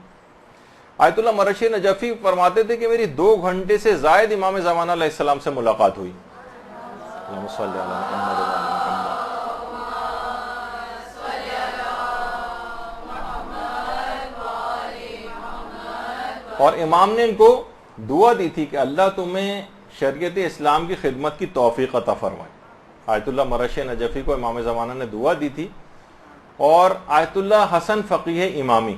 آیت اللہ مرشی نجفی فرماتے تھے کہ میری 2 گھنٹے سے زائد امام زمانہ علیہ السلام سے ملاقات ہوئی۔ اللہم صلی علی محمد وعلی محمد۔ اور امام نے ان کو دعا دی تھی کہ اللہ تمہیں شریعت اسلام کی خدمت کی توفیق عطا فرمائے۔ آیت اللہ مرشی نجفی کو امام زمانہ نے دعا دی تھی۔ اور آیت اللہ حسن فقیہ امامی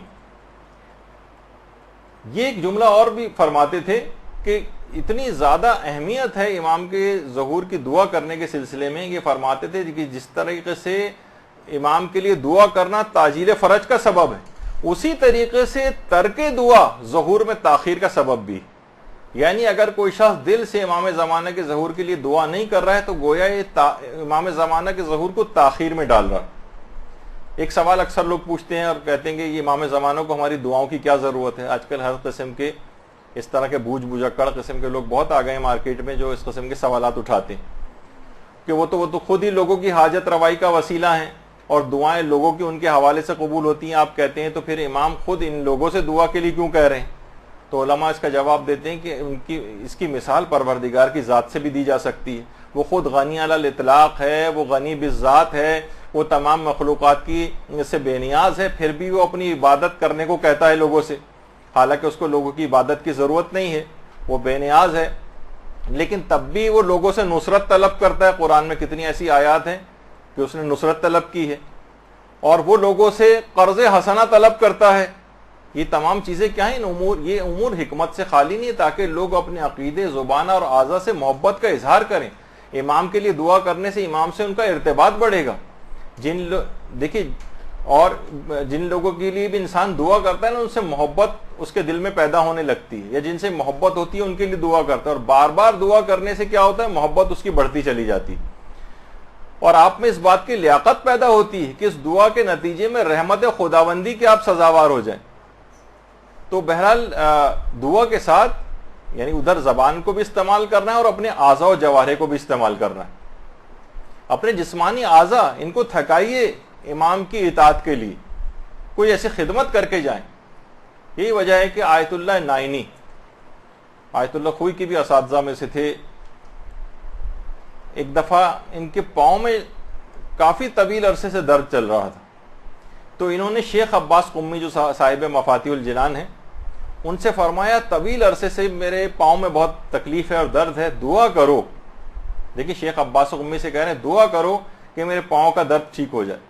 یہ ایک جملہ اور بھی فرماتے تھے کہ اتنی زیادہ اہمیت ہے امام کے ظہور کی دعا کرنے کے سلسلے میں، یہ فرماتے تھے کہ جس طریقے سے امام کے لیے دعا کرنا تعجیل فرج کا سبب ہے، اسی طریقے سے ترک دعا ظہور میں تاخیر کا سبب بھی۔ یعنی اگر کوئی شخص دل سے امام زمانہ کے ظہور کے لیے دعا نہیں کر رہا ہے تو گویا یہ امام زمانہ کے ظہور کو تاخیر میں ڈال رہا ہے۔ ایک سوال اکثر لوگ پوچھتے ہیں اور کہتے ہیں کہ یہ امام زمانہ کو ہماری دعاؤں کی کیا ضرورت ہے۔ آج کل ہر قسم کے اس طرح کے بوجھ بجکڑ قسم کے لوگ بہت آ گئے ہیں مارکیٹ میں، جو اس قسم کے سوالات اٹھاتے ہیں کہ وہ تو خود ہی لوگوں کی حاجت روائی کا وسیلہ ہیں، اور دعائیں لوگوں کی ان کے حوالے سے قبول ہوتی ہیں۔ آپ کہتے ہیں تو پھر امام خود ان لوگوں سے دعا کے لیے کیوں کہہ رہے ہیں؟ تو علماء اس کا جواب دیتے ہیں کہ اس کی مثال پروردگار کی ذات سے بھی دی جا سکتی ہے۔ وہ خود غنی علی الاطلاق ہے، وہ غنی بالذات ہے، وہ تمام مخلوقات کی سے بے نیاز ہے، پھر بھی وہ اپنی عبادت کرنے کو کہتا ہے لوگوں سے، حالانکہ اس کو لوگوں کی عبادت کی ضرورت نہیں ہے، وہ بے نیاز ہے، لیکن تب بھی وہ لوگوں سے نصرت طلب کرتا ہے۔ قرآن میں کتنی ایسی آیات ہیں کہ اس نے نصرت طلب کی ہے، اور وہ لوگوں سے قرض حسنہ طلب کرتا ہے۔ یہ تمام چیزیں کیا ہیں؟ یہ امور حکمت سے خالی نہیں ہے، تاکہ لوگ اپنے عقیدے، زبانہ اور اعضاء سے محبت کا اظہار کریں۔ امام کے لیے دعا کرنے سے امام سے ان کا ارتباط بڑھے گا۔ دیکھیے، اور جن لوگوں کے لیے بھی انسان دعا کرتا ہے نا، ان سے محبت اس کے دل میں پیدا ہونے لگتی ہے، یا جن سے محبت ہوتی ہے ان کے لیے دعا کرتا ہے، اور بار بار دعا کرنے سے کیا ہوتا ہے؟ محبت اس کی بڑھتی چلی جاتی ہے، اور آپ میں اس بات کی لیاقت پیدا ہوتی ہے کہ اس دعا کے نتیجے میں رحمت خداوندی کے آپ سزاوار ہو جائیں۔ تو بہرحال دعا کے ساتھ یعنی ادھر زبان کو بھی استعمال کرنا ہے، اور اپنے اعضاء و جوارح کو بھی استعمال کرنا ہے۔ اپنے جسمانی اعضاء ان کو تھکائیے، امام کی اطاعت کے لیے کوئی ایسی خدمت کر کے جائیں. یہی وجہ ہے کہ آیت اللہ نائنی، آیت اللہ خوئی کی بھی اساتذہ میں سے تھے. ایک دفعہ ان کے پاؤں میں کافی طویل عرصے سے درد چل رہا تھا، تو انہوں نے شیخ عباس قمی جو صاحب مفاتیح الجنان ہیں ان سے فرمایا طویل عرصے سے میرے پاؤں میں بہت تکلیف ہے اور درد ہے، دعا کرو. دیکھیں شیخ عباس قمی سے کہہ رہے ہیں دعا کرو کہ میرے پاؤں کا درد ٹھیک ہو جائے.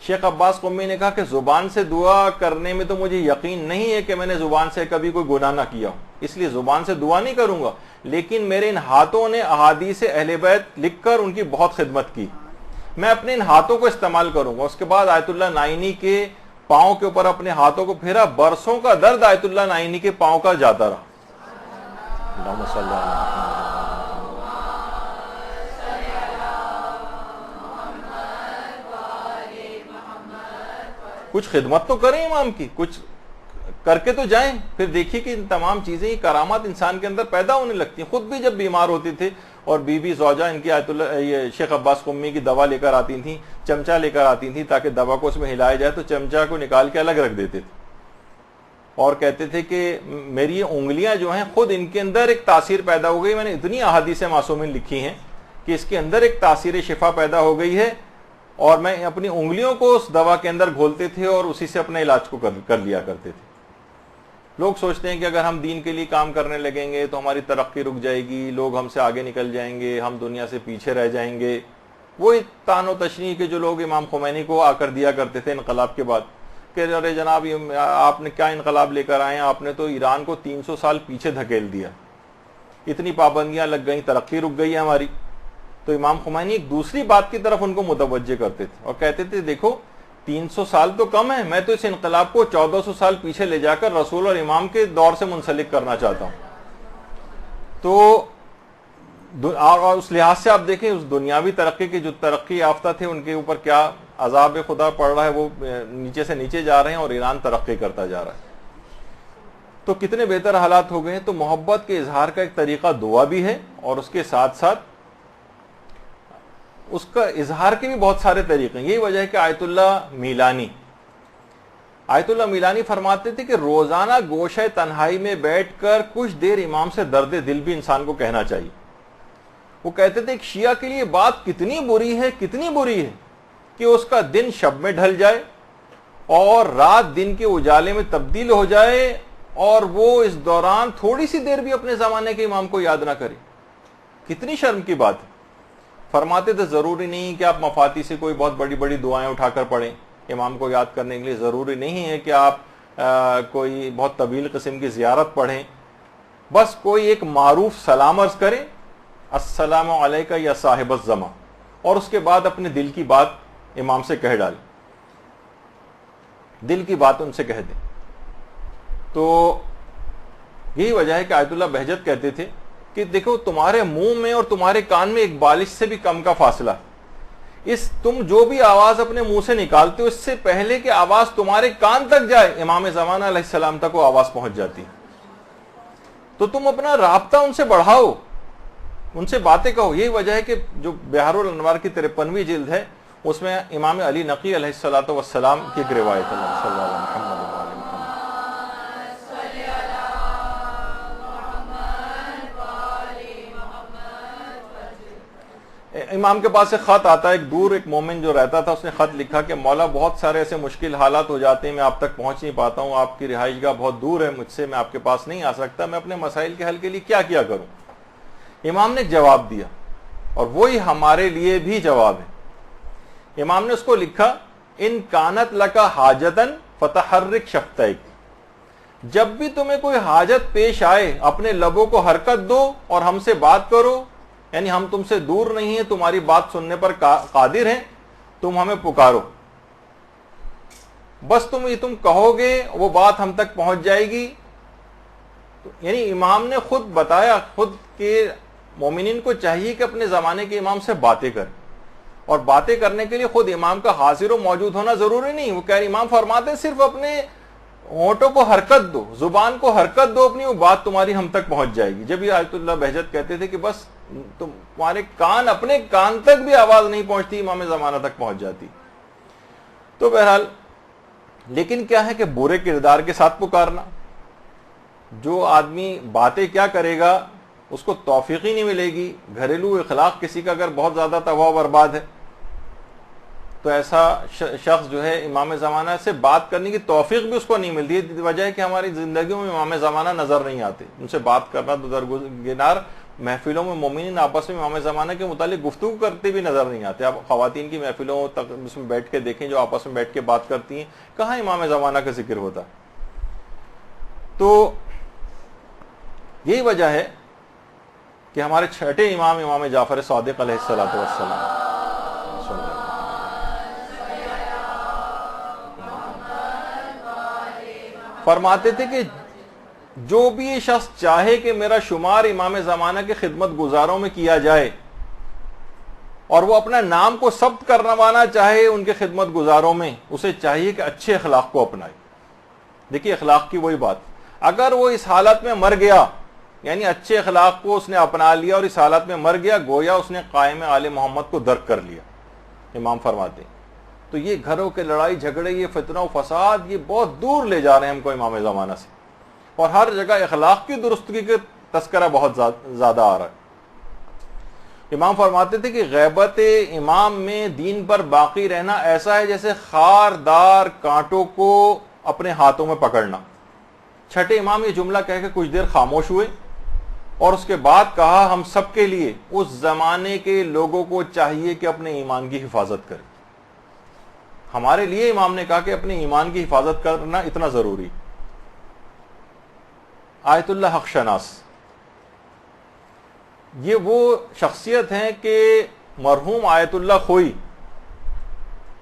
شیخ عباس قمی نے کہا کہ زبان سے دعا کرنے میں تو مجھے یقین نہیں ہے کہ میں نے زبان سے کبھی کوئی گناہ نہ کیا ہوں، اس لیے زبان سے دعا نہیں کروں گا، لیکن میرے ان ہاتھوں نے احادیث اہل بیت لکھ کر ان کی بہت خدمت کی، میں اپنے ان ہاتھوں کو استعمال کروں گا. اس کے بعد آیت اللہ نائنی کے پاؤں کے اوپر اپنے ہاتھوں کو پھیرا، برسوں کا درد آیت اللہ نائنی کے پاؤں کا جاتا رہا. اللہم صلی اللہ علیہ وسلم. کچھ خدمت تو کریں امام کی، کچھ کر کے تو جائیں، پھر دیکھیے کہ ان تمام چیزیں، یہ کرامات انسان کے اندر پیدا ہونے لگتی ہیں. خود بھی جب بیمار ہوتے تھے اور بی بی زوجہ ان کی آیت اللہ یہ شیخ عباس قمی کی دوا لے کر آتی تھیں، چمچہ لے کر آتی تھیں تاکہ دوا کو اس میں ہلایا جائے، تو چمچہ کو نکال کے الگ رکھ دیتے تھے اور کہتے تھے کہ میری انگلیاں جو ہیں خود ان کے اندر ایک تاثیر پیدا ہو گئی، میں نے اتنی احادیث معصومین لکھی ہیں کہ اس کے اندر ایک تاثیر شفا پیدا ہو گئی ہے، اور میں اپنی انگلیوں کو اس دوا کے اندر گھولتے تھے اور اسی سے اپنے علاج کو کر لیا کرتے تھے. لوگ سوچتے ہیں کہ اگر ہم دین کے لیے کام کرنے لگیں گے تو ہماری ترقی رک جائے گی، لوگ ہم سے آگے نکل جائیں گے، ہم دنیا سے پیچھے رہ جائیں گے. وہی تان و تشنیع کے جو لوگ امام خمینی کو آ کر دیا کرتے تھے انقلاب کے بعد کہ ارے جناب آپ نے کیا انقلاب لے کر آئے ہیں، آپ نے تو ایران کو 300 سال پیچھے دھکیل دیا، اتنی پابندیاں لگ گئیں، ترقی رک گئی ہے ہماری. تو امام خمینی ایک دوسری بات کی طرف ان کو متوجہ کرتے تھے اور کہتے تھے دیکھو 300 سال تو کم ہے، میں تو اس انقلاب کو 1400 سال پیچھے لے جا کر رسول اور امام کے دور سے منسلک کرنا چاہتا ہوں. تو اور اس لحاظ سے آپ دیکھیں اس دنیاوی ترقی کے جو ترقی یافتہ تھے ان کے اوپر کیا عذاب خدا پڑ رہا ہے، وہ نیچے سے نیچے جا رہے ہیں اور ایران ترقی کرتا جا رہا ہے. تو کتنے بہتر حالات ہو گئے ہیں. تو محبت کے اظہار کا ایک طریقہ دعا بھی ہے، اور اس کے ساتھ ساتھ اس کا اظہار کے بھی بہت سارے طریقے ہیں. یہی وجہ ہے کہ آیت اللہ میلانی فرماتے تھے کہ روزانہ گوشہ تنہائی میں بیٹھ کر کچھ دیر امام سے درد دل بھی انسان کو کہنا چاہیے. وہ کہتے تھے ایک شیعہ کے لیے بات کتنی بری ہے کہ اس کا دن شب میں ڈھل جائے اور رات دن کے اجالے میں تبدیل ہو جائے اور وہ اس دوران تھوڑی سی دیر بھی اپنے زمانے کے امام کو یاد نہ کرے. کتنی شرم کی بات ہے. فرماتے تھے ضروری نہیں کہ آپ مفاتی سے کوئی بہت بڑی بڑی دعائیں اٹھا کر پڑھیں امام کو یاد کرنے کے لیے، ضروری نہیں ہے کہ آپ کوئی بہت طویل قسم کی زیارت پڑھیں، بس کوئی ایک معروف سلام عرض کریں، السلام علیکہ یا صاحب الزمان، اور اس کے بعد اپنے دل کی بات امام سے کہہ ڈالیں، دل کی بات ان سے کہہ دیں. تو یہی وجہ ہے کہ آیت اللہ بہجت کہتے تھے کہ دیکھو تمہارے منہ میں اور تمہارے کان میں ایک بالش سے بھی کم کا فاصلہ، تم جو بھی آواز اپنے منہ سے نکالتے ہو اس سے پہلے کہ آواز تمہارے کان تک جائے امام زمانہ علیہ السلام تک وہ آواز پہنچ جاتی. تو تم اپنا رابطہ ان سے بڑھاؤ، ان سے باتیں کہو. یہی وجہ ہے کہ جو بحار الانوار کی 53ویں جلد ہے اس میں امام علی نقی علیہ الصلوۃ والسلام کی ایک روایت ہے. صلی اللہ علیہ محمد. امام کے پاس ایک خط آتا ہے، ایک دور ایک مومن جو رہتا تھا اس نے خط لکھا کہ مولا بہت سارے ایسے مشکل حالات ہو جاتے ہیں، میں آپ تک پہنچ نہیں پاتا ہوں، آپ کی رہائش گاہ بہت دور ہے مجھ سے، میں آپ کے پاس نہیں آ سکتا، میں اپنے مسائل کے حل کے لیے کیا کروں. امام نے جواب دیا اور وہی ہمارے لیے بھی جواب ہے. امام نے اس کو لکھا ان کانت لکا حاجتن فتحرک شفتیک، جب بھی تمہیں کوئی حاجت پیش آئے اپنے لبوں کو حرکت دو اور ہم سے بات کرو، یعنی ہم تم سے دور نہیں ہیں، تمہاری بات سننے پر قادر ہیں، تم ہمیں پکارو، بس تم کہو گے وہ بات ہم تک پہنچ جائے گی. یعنی امام نے خود بتایا خود کہ مومنین کو چاہیے کہ اپنے زمانے کے امام سے باتیں کریں، اور باتیں کرنے کے لیے خود امام کا حاضر و موجود ہونا ضروری نہیں. وہ کہہ رہے امام فرماتے ہیں صرف اپنے ہونٹوں کو حرکت دو، زبان کو حرکت دو اپنی، وہ بات تمہاری ہم تک پہنچ جائے گی. جب یہ آیت اللہ بہجت کہتے تھے کہ بس تمہارے کان اپنے کان تک بھی آواز نہیں پہنچتی، امام زمانہ تک پہنچ جاتی. تو بہرحال لیکن کیا ہے کہ برے کردار کے ساتھ پکارنا، جو آدمی باتیں کیا کرے گا اس کو توفیق ہی نہیں ملے گی. گھریلو اخلاق کسی کا اگر بہت زیادہ تباہ و برباد ہے تو ایسا شخص جو ہے امام زمانہ سے بات کرنے کی توفیق بھی اس کو نہیں ملتی ہے. وجہ ہے کہ ہماری زندگیوں میں امام زمانہ نظر نہیں آتے، ان سے بات کرنا تو درگنار، محفلوں میں مومنین آپس میں امام زمانہ کے متعلق گفتگو کرتے بھی نظر نہیں آتے. آپ خواتین کی محفلوں تک اس میں بیٹھ کے دیکھیں جو آپس میں بیٹھ کے بات کرتی ہیں، کہاں امام زمانہ کا ذکر ہوتا. تو یہی وجہ ہے کہ ہمارے چھٹے امام امام جعفر صادق علیہ الصلوۃ والسلام فرماتے تھے کہ جو بھی یہ شخص چاہے کہ میرا شمار امام زمانہ کے خدمت گزاروں میں کیا جائے اور وہ اپنا نام کو ثبت کروانا چاہے ان کے خدمت گزاروں میں، اسے چاہیے کہ اچھے اخلاق کو اپنائے. دیکھیے اخلاق کی وہی بات، اگر وہ اس حالت میں مر گیا، یعنی اچھے اخلاق کو اس نے اپنا لیا اور اس حالت میں مر گیا، گویا اس نے قائم آل محمد کو درک کر لیا. امام فرماتے ہیں تو یہ گھروں کے لڑائی جھگڑے، یہ فتنہ و فساد، یہ بہت دور لے جا رہے ہیں ہم کو امام زمانہ سے، اور ہر جگہ اخلاق کی درستگی کا تذکرہ بہت زیادہ آ رہا ہے. امام فرماتے تھے کہ غیبت امام میں دین پر باقی رہنا ایسا ہے جیسے خاردار کانٹوں کو اپنے ہاتھوں میں پکڑنا. چھٹے امام یہ جملہ کہہ کے کچھ دیر خاموش ہوئے اور اس کے بعد کہا ہم سب کے لیے اس زمانے کے لوگوں کو چاہیے کہ اپنے ایمان کی حفاظت کریں. ہمارے لیے امام نے کہا کہ اپنے ایمان کی حفاظت کرنا اتنا ضروری. آیت اللہ حق شناس یہ وہ شخصیت ہیں کہ مرحوم آیت اللہ خوئی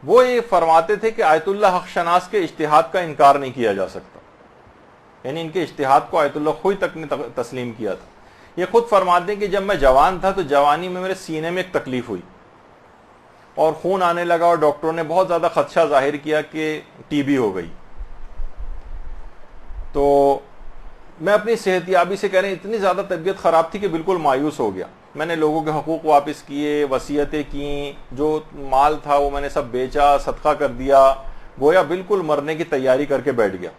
وہ یہ فرماتے تھے کہ آیت اللہ حق شناس کے اجتہاد کا انکار نہیں کیا جا سکتا، یعنی ان کے اجتہاد کو آیت اللہ خوئی تک نے تسلیم کیا تھا. یہ خود فرماتے ہیں کہ جب میں جوان تھا تو جوانی میں میرے سینے میں ایک تکلیف ہوئی اور خون آنے لگا اور ڈاکٹروں نے بہت زیادہ خدشہ ظاہر کیا کہ ٹی بی ہو گئی. تو میں اپنی صحت یابی سے کہہ رہے ہیں اتنی زیادہ طبیعت خراب تھی کہ بالکل مایوس ہو گیا. میں نے لوگوں کے حقوق واپس کیے، وصیتیں کیں، جو مال تھا وہ میں نے سب بیچا، صدقہ کر دیا، گویا بالکل مرنے کی تیاری کر کے بیٹھ گیا.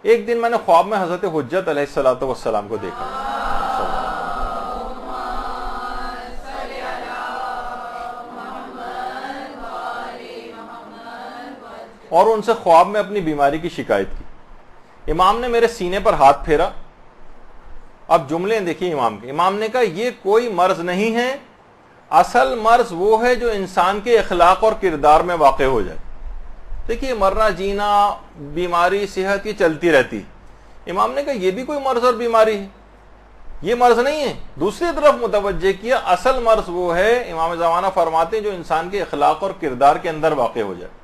ایک دن میں نے خواب میں حضرت حجت علیہ الصلوۃ والسلام کو دیکھا اور ان سے خواب میں اپنی بیماری کی شکایت کی. امام نے میرے سینے پر ہاتھ پھیرا. اب جملے دیکھیے امام کے. امام نے کہا یہ کوئی مرض نہیں ہے، اصل مرض وہ ہے جو انسان کے اخلاق اور کردار میں واقع ہو جائے. دیکھیے مرنا جینا، بیماری صحت یہ چلتی رہتی. امام نے کہا یہ بھی کوئی مرض اور بیماری ہے، یہ مرض نہیں ہے. دوسری طرف متوجہ کیا اصل مرض وہ ہے، امام زمانہ فرماتے ہیں جو انسان کے اخلاق اور کردار کے اندر واقع ہو جائے.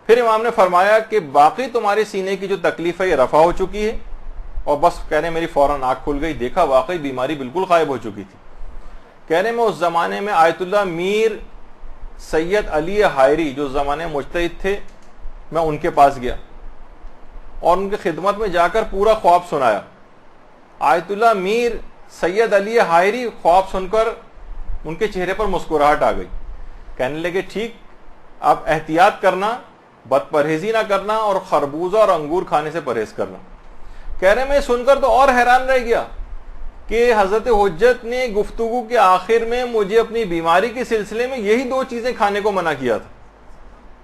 پھر امام نے فرمایا کہ باقی تمہارے سینے کی جو تکلیف ہے یہ رفع ہو چکی ہے. اور بس کہنے میری فوراً آنکھ کھل گئی، دیکھا واقعی بیماری بالکل غائب ہو چکی تھی. کہنے میں اس زمانے میں آیت اللہ میر سید علی حائری جو زمانے مجتہد تھے، میں ان کے پاس گیا اور ان کی خدمت میں جا کر پورا خواب سنایا. آیت اللہ میر سید علی حائری خواب سن کر ان کے چہرے پر مسکراہٹ آ گئی. کہنے لگے ٹھیک، اب احتیاط کرنا، بد پرہیزی نہ کرنا اور خربوزہ اور انگور کھانے سے پرہیز کرنا. کہہ رہے میں سن کر تو اور حیران رہ گیا کہ حضرت حجت نے گفتگو کے آخر میں مجھے اپنی بیماری کے سلسلے میں یہی دو چیزیں کھانے کو منع کیا تھا.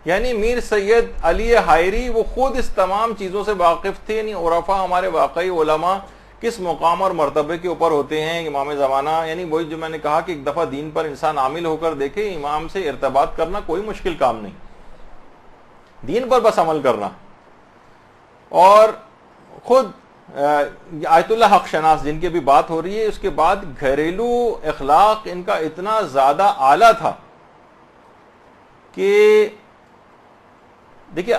یعنی میر سید علی حائری وہ خود اس تمام چیزوں سے واقف تھے. یعنی عرفا ہمارے واقعی علماء کس مقام اور مرتبے کے اوپر ہوتے ہیں امام زمانہ. یعنی وہی جو میں نے کہا کہ ایک دفعہ دین پر انسان عامل ہو کر دیکھے، امام سے ارتباط کرنا کوئی مشکل کام نہیں، دین پر بس عمل کرنا. اور خود آیت اللہ حق شناس جن کی بھی بات ہو رہی ہے، اس کے بعد گھریلو اخلاق ان کا اتنا زیادہ اعلیٰ تھا کہ دیکھیے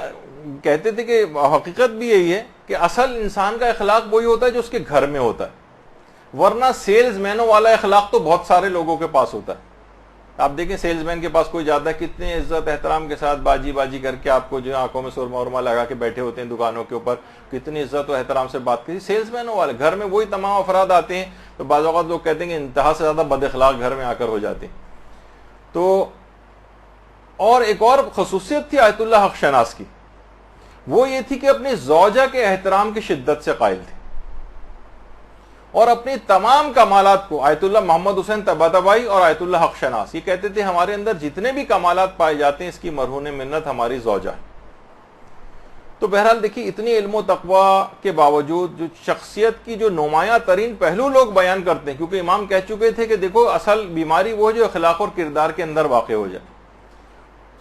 کہتے تھے کہ حقیقت بھی یہی ہے کہ اصل انسان کا اخلاق وہی ہوتا ہے جو اس کے گھر میں ہوتا ہے، ورنہ سیلز مینوں والا اخلاق تو بہت سارے لوگوں کے پاس ہوتا ہے. آپ دیکھیں سیلز مین کے پاس کوئی جاتا ہے کتنے عزت احترام کے ساتھ باجی باجی کر کے آپ کو جو آنکھوں میں سرما ورما لگا کے بیٹھے ہوتے ہیں دکانوں کے اوپر، کتنی عزت و احترام سے بات کی. سیلز مینوں والے گھر میں وہی تمام افراد آتے ہیں تو بعض اوقات لوگ کہتے ہیں کہ انتہا سے زیادہ بد اخلاق گھر میں آ کر ہو جاتے ہیں. تو اور ایک اور خصوصیت تھی آیت اللہ حق شناس کی، وہ یہ تھی کہ اپنی زوجہ کے احترام کی شدت سے قائل تھے، اور اپنی تمام کمالات کو آیت اللہ محمد حسین طباطبائی اور آیت اللہ حق شناس یہ کہتے تھے ہمارے اندر جتنے بھی کمالات پائے جاتے ہیں اس کی مرہون منت ہماری زوجہ ہے۔ تو بہرحال دیکھیے اتنی علم و تقوی کے باوجود جو شخصیت کی جو نمایاں ترین پہلو لوگ بیان کرتے ہیں، کیونکہ امام کہہ چکے تھے کہ دیکھو اصل بیماری وہ جو اخلاق اور کردار کے اندر واقع ہو جائے،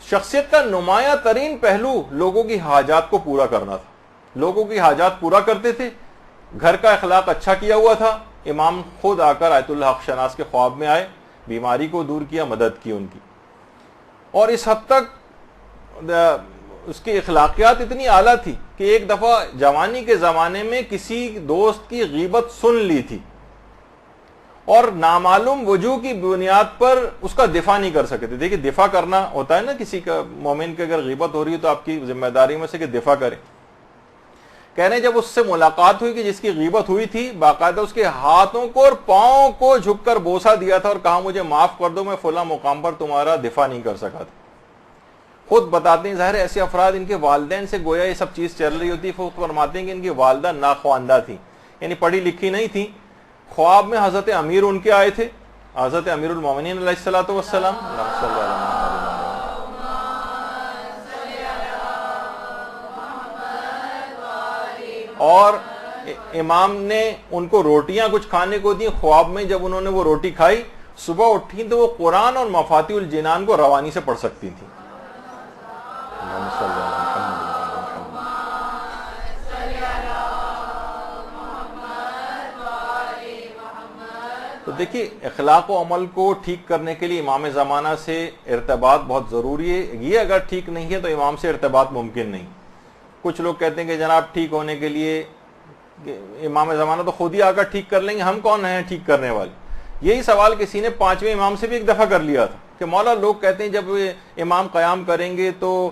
شخصیت کا نمایاں ترین پہلو لوگوں کی حاجات کو پورا کرنا تھا، لوگوں کی حاجات پورا کرتے تھے، گھر کا اخلاق اچھا کیا ہوا تھا۔ امام خود آ کر آیت اللہ حق شناس کے خواب میں آئے، بیماری کو دور کیا، مدد کی ان کی، اور اس حد تک اس کی اخلاقیات اتنی اعلیٰ تھی کہ ایک دفعہ جوانی کے زمانے میں کسی دوست کی غیبت سن لی تھی اور نامعلوم وجوہ کی بنیاد پر اس کا دفاع نہیں کر سکے تھے۔ دیکھیں دفاع کرنا ہوتا ہے نا، کسی کا مومن کی اگر غیبت ہو رہی ہے تو آپ کی ذمہ داری میں سے کہ دفاع کریں۔ کہہ رہے جب اس سے ملاقات ہوئی کہ جس کی غیبت ہوئی تھی، باقاعدہ اس کے ہاتھوں کو اور پاؤں کو جھک کر بوسہ دیا تھا اور کہا مجھے معاف کر دو، میں فلاں مقام پر تمہارا دفاع نہیں کر سکا تھا۔ خود بتاتے ہیں ظاہر ایسے افراد ان کے والدین سے گویا یہ سب چیز چل رہی ہوتی، خود فرماتے ہیں کہ ان کی والدہ ناخواندہ تھی، یعنی پڑھی لکھی نہیں تھی۔ خواب میں حضرت امیر ان کے آئے تھے، حضرت امیر المومنین علیہ الصلوۃ والسلام، اور امام نے ان کو روٹیاں کچھ کھانے کو دی۔ خواب میں جب انہوں نے وہ روٹی کھائی، صبح اٹھی تو وہ قرآن اور مفاتیح الجنان کو روانی سے پڑھ سکتی تھی۔ تو دیکھیے اخلاق و عمل کو ٹھیک کرنے کے لیے امام زمانہ سے ارتباط بہت ضروری ہے، یہ اگر ٹھیک نہیں ہے تو امام سے ارتباط ممکن نہیں۔ کچھ لوگ کہتے ہیں کہ جناب ٹھیک ہونے کے لیے امام زمانہ تو خود ہی آ کر ٹھیک کر لیں گے، ہم کون ہیں ٹھیک کرنے والے؟ یہی سوال کسی نے 5ویں امام سے بھی ایک دفعہ کر لیا تھا کہ مولا لوگ کہتے ہیں جب امام قیام کریں گے تو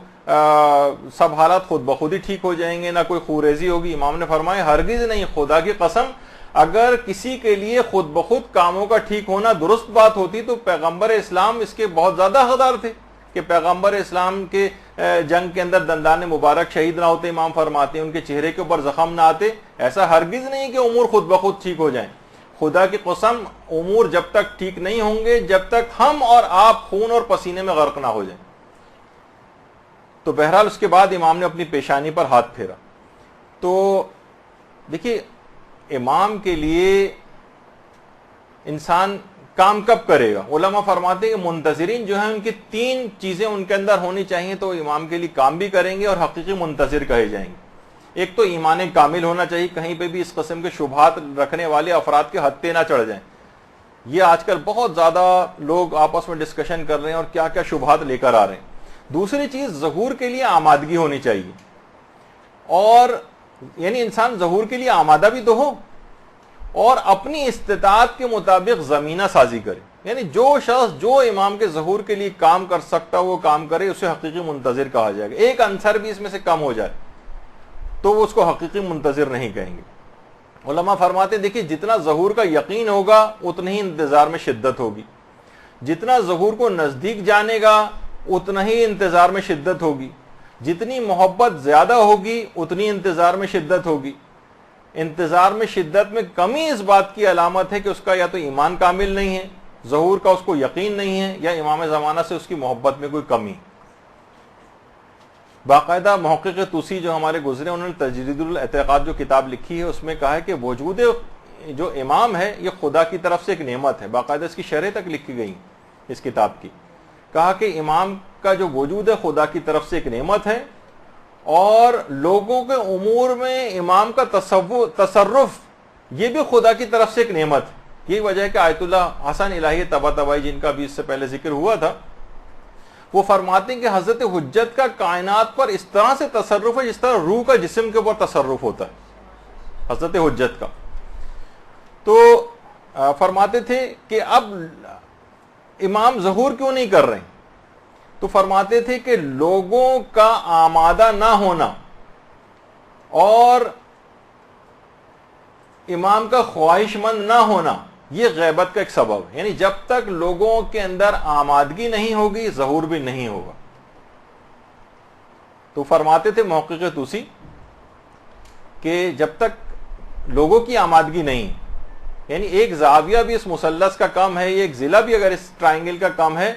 سب حالات خود بخود ہی ٹھیک ہو جائیں گے، نہ کوئی خوریزی ہوگی۔ امام نے فرمایا ہرگز نہیں، خدا کی قسم اگر کسی کے لیے خود بخود کاموں کا ٹھیک ہونا درست بات ہوتی تو پیغمبر اسلام اس کے بہت زیادہ حقدار تھے کہ پیغمبر اسلام کے جنگ کے اندر دندان مبارک شہید نہ ہوتے، امام فرماتے ہیں ان کے چہرے کے اوپر زخم نہ آتے۔ ایسا ہرگز نہیں کہ امور خود بخود ٹھیک ہو جائیں، خدا کی قسم امور جب تک ٹھیک نہیں ہوں گے جب تک ہم اور آپ خون اور پسینے میں غرق نہ ہو جائیں۔ تو بہرحال اس کے بعد امام نے اپنی پیشانی پر ہاتھ پھیرا۔ تو دیکھیے امام کے لیے انسان کام کب کرے گا؟ علماء فرماتے ہیں کہ منتظرین جو ہیں ان کی 3 چیزیں ان کے اندر ہونی چاہیے تو امام کے لیے کام بھی کریں گے اور حقیقی منتظر کہے جائیں گے۔ ایک تو ایمان کامل ہونا چاہیے، کہیں پہ بھی اس قسم کے شبہات رکھنے والے افراد کے ہتھے نہ چڑھ جائیں۔ یہ آج کل بہت زیادہ لوگ آپس میں ڈسکشن کر رہے ہیں اور کیا کیا شبہات لے کر آ رہے ہیں۔ دوسری چیز ظہور کے لیے آمادگی ہونی چاہیے، اور یعنی انسان ظہور کے لیے آمادہ بھی تو ہو اور اپنی استطاعت کے مطابق زمینہ سازی کرے، یعنی جو شخص جو امام کے ظہور کے لیے کام کر سکتا وہ کام کرے، اسے حقیقی منتظر کہا جائے گا۔ ایک عنصر بھی اس میں سے کم ہو جائے تو وہ اس کو حقیقی منتظر نہیں کہیں گے۔ علماء فرماتے ہیں دیکھیے جتنا ظہور کا یقین ہوگا اتنا ہی انتظار میں شدت ہوگی، جتنا ظہور کو نزدیک جانے گا اتنا ہی انتظار میں شدت ہوگی، جتنی محبت زیادہ ہوگی اتنی انتظار میں شدت ہوگی۔ انتظار میں شدت میں کمی اس بات کی علامت ہے کہ اس کا یا تو ایمان کامل نہیں ہے، ظہور کا اس کو یقین نہیں ہے، یا امام زمانہ سے اس کی محبت میں کوئی کمی۔ باقاعدہ محقق طوسی جو ہمارے گزرے انہوں نے تجرید الاعتقاد جو کتاب لکھی ہے اس میں کہا ہے کہ وجود جو امام ہے یہ خدا کی طرف سے ایک نعمت ہے، باقاعدہ اس کی شرح تک لکھی گئی اس کتاب کی۔ کہا کہ امام کا جو وجود ہے خدا کی طرف سے ایک نعمت ہے، اور لوگوں کے امور میں امام کا تصرف یہ بھی خدا کی طرف سے ایک نعمت ہے۔ یہی وجہ ہے کہ آیت اللہ حسن الہی طباطبائی جن کا بھی اس سے پہلے ذکر ہوا تھا، وہ فرماتے ہیں کہ حضرت حجت کا کائنات پر اس طرح سے تصرف ہے جس طرح روح کا جسم کے اوپر تصرف ہوتا ہے حضرت حجت کا۔ تو فرماتے تھے کہ اب امام ظہور کیوں نہیں کر رہے ہیں؟ تو فرماتے تھے کہ لوگوں کا آمادہ نہ ہونا اور امام کا خواہش مند نہ ہونا یہ غیبت کا ایک سبب ہے، یعنی جب تک لوگوں کے اندر آمادگی نہیں ہوگی ظہور بھی نہیں ہوگا۔ تو فرماتے تھے محقق طوسی کہ جب تک لوگوں کی آمادگی نہیں، یعنی ایک زاویہ بھی اس مثلث کا کم ہے، ایک ضلع بھی اگر اس ٹرائنگل کا کم ہے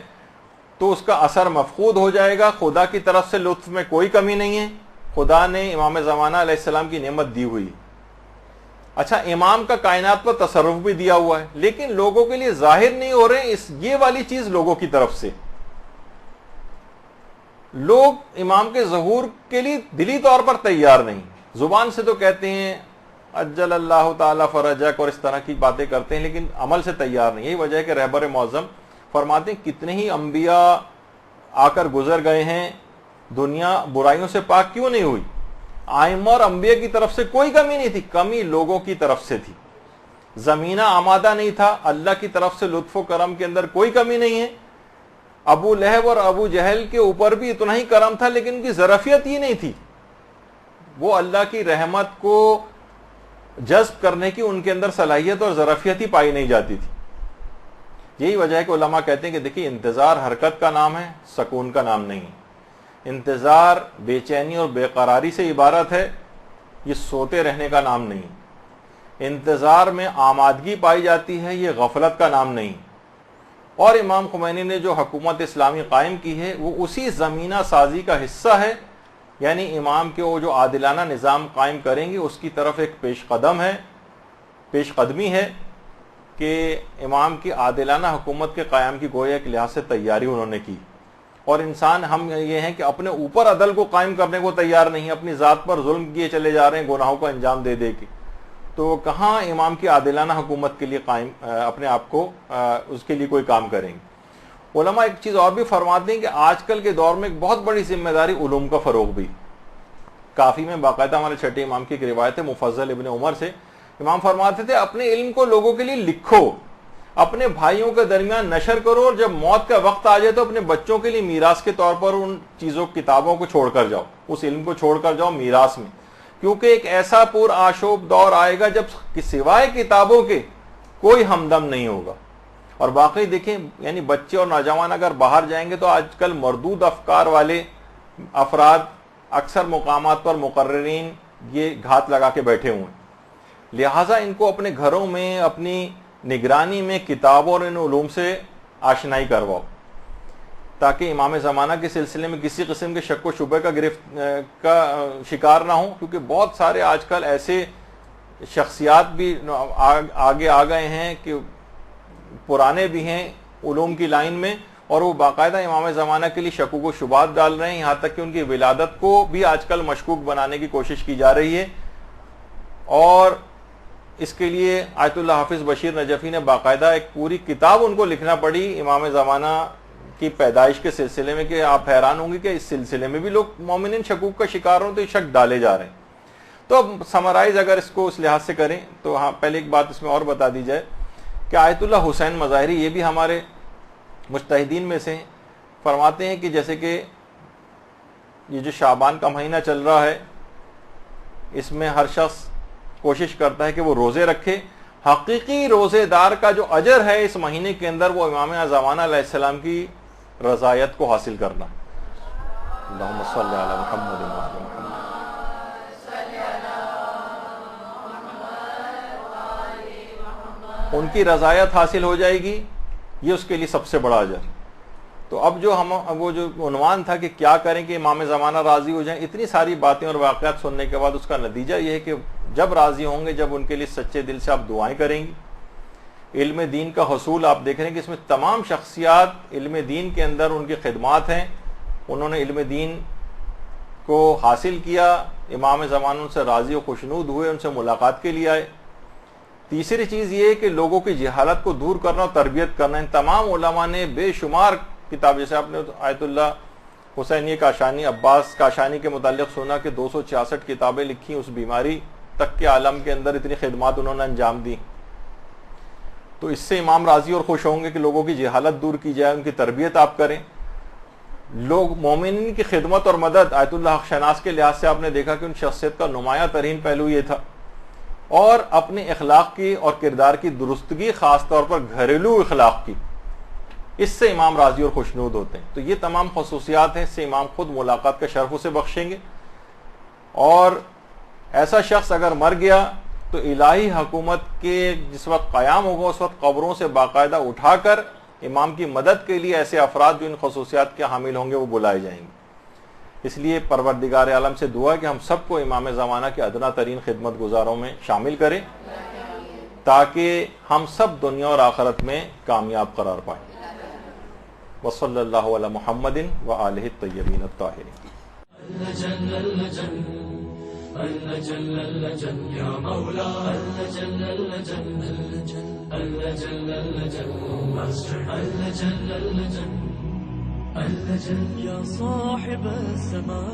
تو اس کا اثر مفقود ہو جائے گا. خدا کی طرف سے لطف میں کوئی کمی نہیں ہے، خدا نے امام زمانہ علیہ السلام کی نعمت دی ہوئی. اچھا، امام کا کائنات پر تصرف بھی دیا ہوا ہے، لیکن لوگوں کے لیے ظاہر نہیں ہو رہے یہ والی چیز لوگوں کی طرف سے. لوگ امام کے ظہور کے لیے دلی طور پر تیار نہیں، زبان سے تو کہتے ہیں اجل اللہ تعالی فرجک اور اس طرح کی باتیں کرتے ہیں، لیکن عمل سے تیار نہیں. یہی وجہ ہے کہ رہبر معظم فرماتے ہیں کتنے ہی انبیاء آ کر گزر گئے ہیں، دنیا برائیوں سے پاک کیوں نہیں ہوئی؟ ائمہ اور انبیاء کی طرف سے کوئی کمی نہیں تھی، کمی لوگوں کی طرف سے تھی. زمینہ آمادہ نہیں تھا، اللہ کی طرف سے لطف و کرم کے اندر کوئی کمی نہیں ہے. ابو لہب اور ابو جہل کے اوپر بھی اتنا ہی کرم تھا، لیکن ان کی ظرفیت ہی نہیں تھی. وہ اللہ کی رحمت کو جذب کرنے کی ان کے اندر صلاحیت اور ظرفیت ہی پائی نہیں جاتی تھی. یہی وجہ ہے کہ علماء کہتے ہیں کہ دیکھیے انتظار حرکت کا نام ہے، سکون کا نام نہیں. انتظار بے چینی اور بے قراری سے عبارت ہے، یہ سوتے رہنے کا نام نہیں. انتظار میں آمادگی پائی جاتی ہے، یہ غفلت کا نام نہیں. اور امام خمینی نے جو حکومت اسلامی قائم کی ہے وہ اسی زمینہ سازی کا حصہ ہے، یعنی امام کے وہ جو عادلانہ نظام قائم کریں گے اس کی طرف ایک پیش قدمی ہے کہ امام کی عادلانہ حکومت کے قیام کی گویا ایک لحاظ سے تیاری انہوں نے کی. اور انسان ہم یہ ہیں کہ اپنے اوپر عدل کو قائم کرنے کو تیار نہیں، اپنی ذات پر ظلم کیے چلے جا رہے ہیں گناہوں کو انجام دے دے کے. تو کہاں امام کی عادلانہ حکومت کے لیے قائم اپنے آپ کو اس کے لیے کوئی کام کریں گے. علماء ایک چیز اور بھی فرماتے ہیں کہ آج کل کے دور میں ایک بہت بڑی ذمہ داری علوم کا فروغ بھی. کافی میں باقاعدہ ہمارے چھٹے امام کی ایک روایت ہے مفضل ابن عمر سے، امام فرماتے تھے اپنے علم کو لوگوں کے لیے لکھو، اپنے بھائیوں کے درمیان نشر کرو، اور جب موت کا وقت آ جائے تو اپنے بچوں کے لیے میراث کے طور پر ان چیزوں کتابوں کو چھوڑ کر جاؤ، اس علم کو چھوڑ کر جاؤ میراث میں. کیونکہ ایک ایسا پر آشوب دور آئے گا جب سوائے کتابوں کے کوئی ہمدم نہیں ہوگا. اور واقعی دیکھیں، یعنی بچے اور نوجوان اگر باہر جائیں گے تو آج کل مردود افکار والے افراد اکثر مقامات پر مقررین یہ گھات لگا کے بیٹھے ہوئے ہیں. لہٰذا ان کو اپنے گھروں میں اپنی نگرانی میں کتابوں اور ان علوم سے آشنائی کرواؤ، تاکہ امام زمانہ کے سلسلے میں کسی قسم کے شک و شبہ کا شکار نہ ہوں. کیونکہ بہت سارے آج کل ایسے شخصیات بھی آگے آ گئے ہیں کہ پرانے بھی ہیں علوم کی لائن میں، اور وہ باقاعدہ امام زمانہ کے لیے شکوک و شبہات ڈال رہے ہیں، یہاں تک کہ ان کی ولادت کو بھی آج کل مشکوک بنانے کی کوشش کی جا رہی ہے. اور اس کے لیے آیت اللہ حافظ بشیر نجفی نے باقاعدہ ایک پوری کتاب ان کو لکھنا پڑی امام زمانہ کی پیدائش کے سلسلے میں، کہ آپ حیران ہوں گے کہ اس سلسلے میں بھی لوگ مومنین شکوک کا شکار ہوں تو یہ شک ڈالے جا رہے ہیں. تو اب سمرائز اگر اس کو اس لحاظ سے کریں تو ہاں، پہلے ایک بات اس میں اور بتا دی جائے کہ آیت اللہ حسین مظاہری یہ بھی ہمارے مجتہدین میں سے فرماتے ہیں کہ جیسے کہ یہ جو شعبان کا مہینہ چل رہا ہے اس میں ہر شخص کوشش کرتا ہے کہ وہ روزے رکھے. حقیقی روزے دار کا جو اجر ہے اس مہینے کے اندر وہ امام زمانہ علیہ السلام کی رضایت کو حاصل کرنا. اللہم صلی علی محمد و علی محمد. ان کی رضایت حاصل ہو جائے گی، یہ اس کے لیے سب سے بڑا اجر. تو اب جو وہ جو عنوان تھا کہ کیا کریں کہ امام زمانہ راضی ہو جائیں، اتنی ساری باتیں اور واقعات سننے کے بعد اس کا نتیجہ یہ ہے کہ جب راضی ہوں گے، جب ان کے لیے سچے دل سے آپ دعائیں کریں گی. علم دین کا حصول آپ دیکھ رہے ہیں کہ اس میں تمام شخصیات علم دین کے اندر ان کی خدمات ہیں، انہوں نے علم دین کو حاصل کیا، امام زمانہ ان سے راضی و خوشنود ہوئے، ان سے ملاقات کے لیے آئے. تیسری چیز یہ ہے کہ لوگوں کی جہالت کو دور کرنا اور تربیت کرنا. ان تمام علماء نے بے شمار کتاب، جیسے آپ نے آیت اللہ حسینی کاشانی عباس کاشانی کے متعلق سنا کہ 266 کتابیں لکھی، اس بیماری تک کے عالم کے اندر اتنی خدمات انہوں نے انجام دی. تو اس سے امام راضی اور خوش ہوں گے کہ لوگوں کی جہالت دور کی جائے، ان کی تربیت آپ کریں. لوگ مومنین کی خدمت اور مدد، آیت اللہ حق شناس کے لحاظ سے آپ نے دیکھا کہ ان شخصیت کا نمایاں ترین پہلو یہ تھا. اور اپنے اخلاق کی اور کردار کی درستگی، خاص طور پر گھریلو اخلاق کی، اس سے امام راضی اور خوشنود ہوتے ہیں. تو یہ تمام خصوصیات ہیں، اس سے امام خود ملاقات کا شرف اسے بخشیں گے. اور ایسا شخص اگر مر گیا تو الہی حکومت کے جس وقت قیام ہوگا اس وقت قبروں سے باقاعدہ اٹھا کر امام کی مدد کے لیے ایسے افراد جو ان خصوصیات کے حامل ہوں گے وہ بلائے جائیں گے. اس لیے پروردگار عالم سے دعا ہے کہ ہم سب کو امام زمانہ کے ادنا ترین خدمت گزاروں میں شامل کرے تاکہ ہم سب دنیا اور آخرت میں کامیاب قرار پائیں. وصلی اللہ علی محمد وآلہ الطیبین الطاہرین. يا صاحب السماء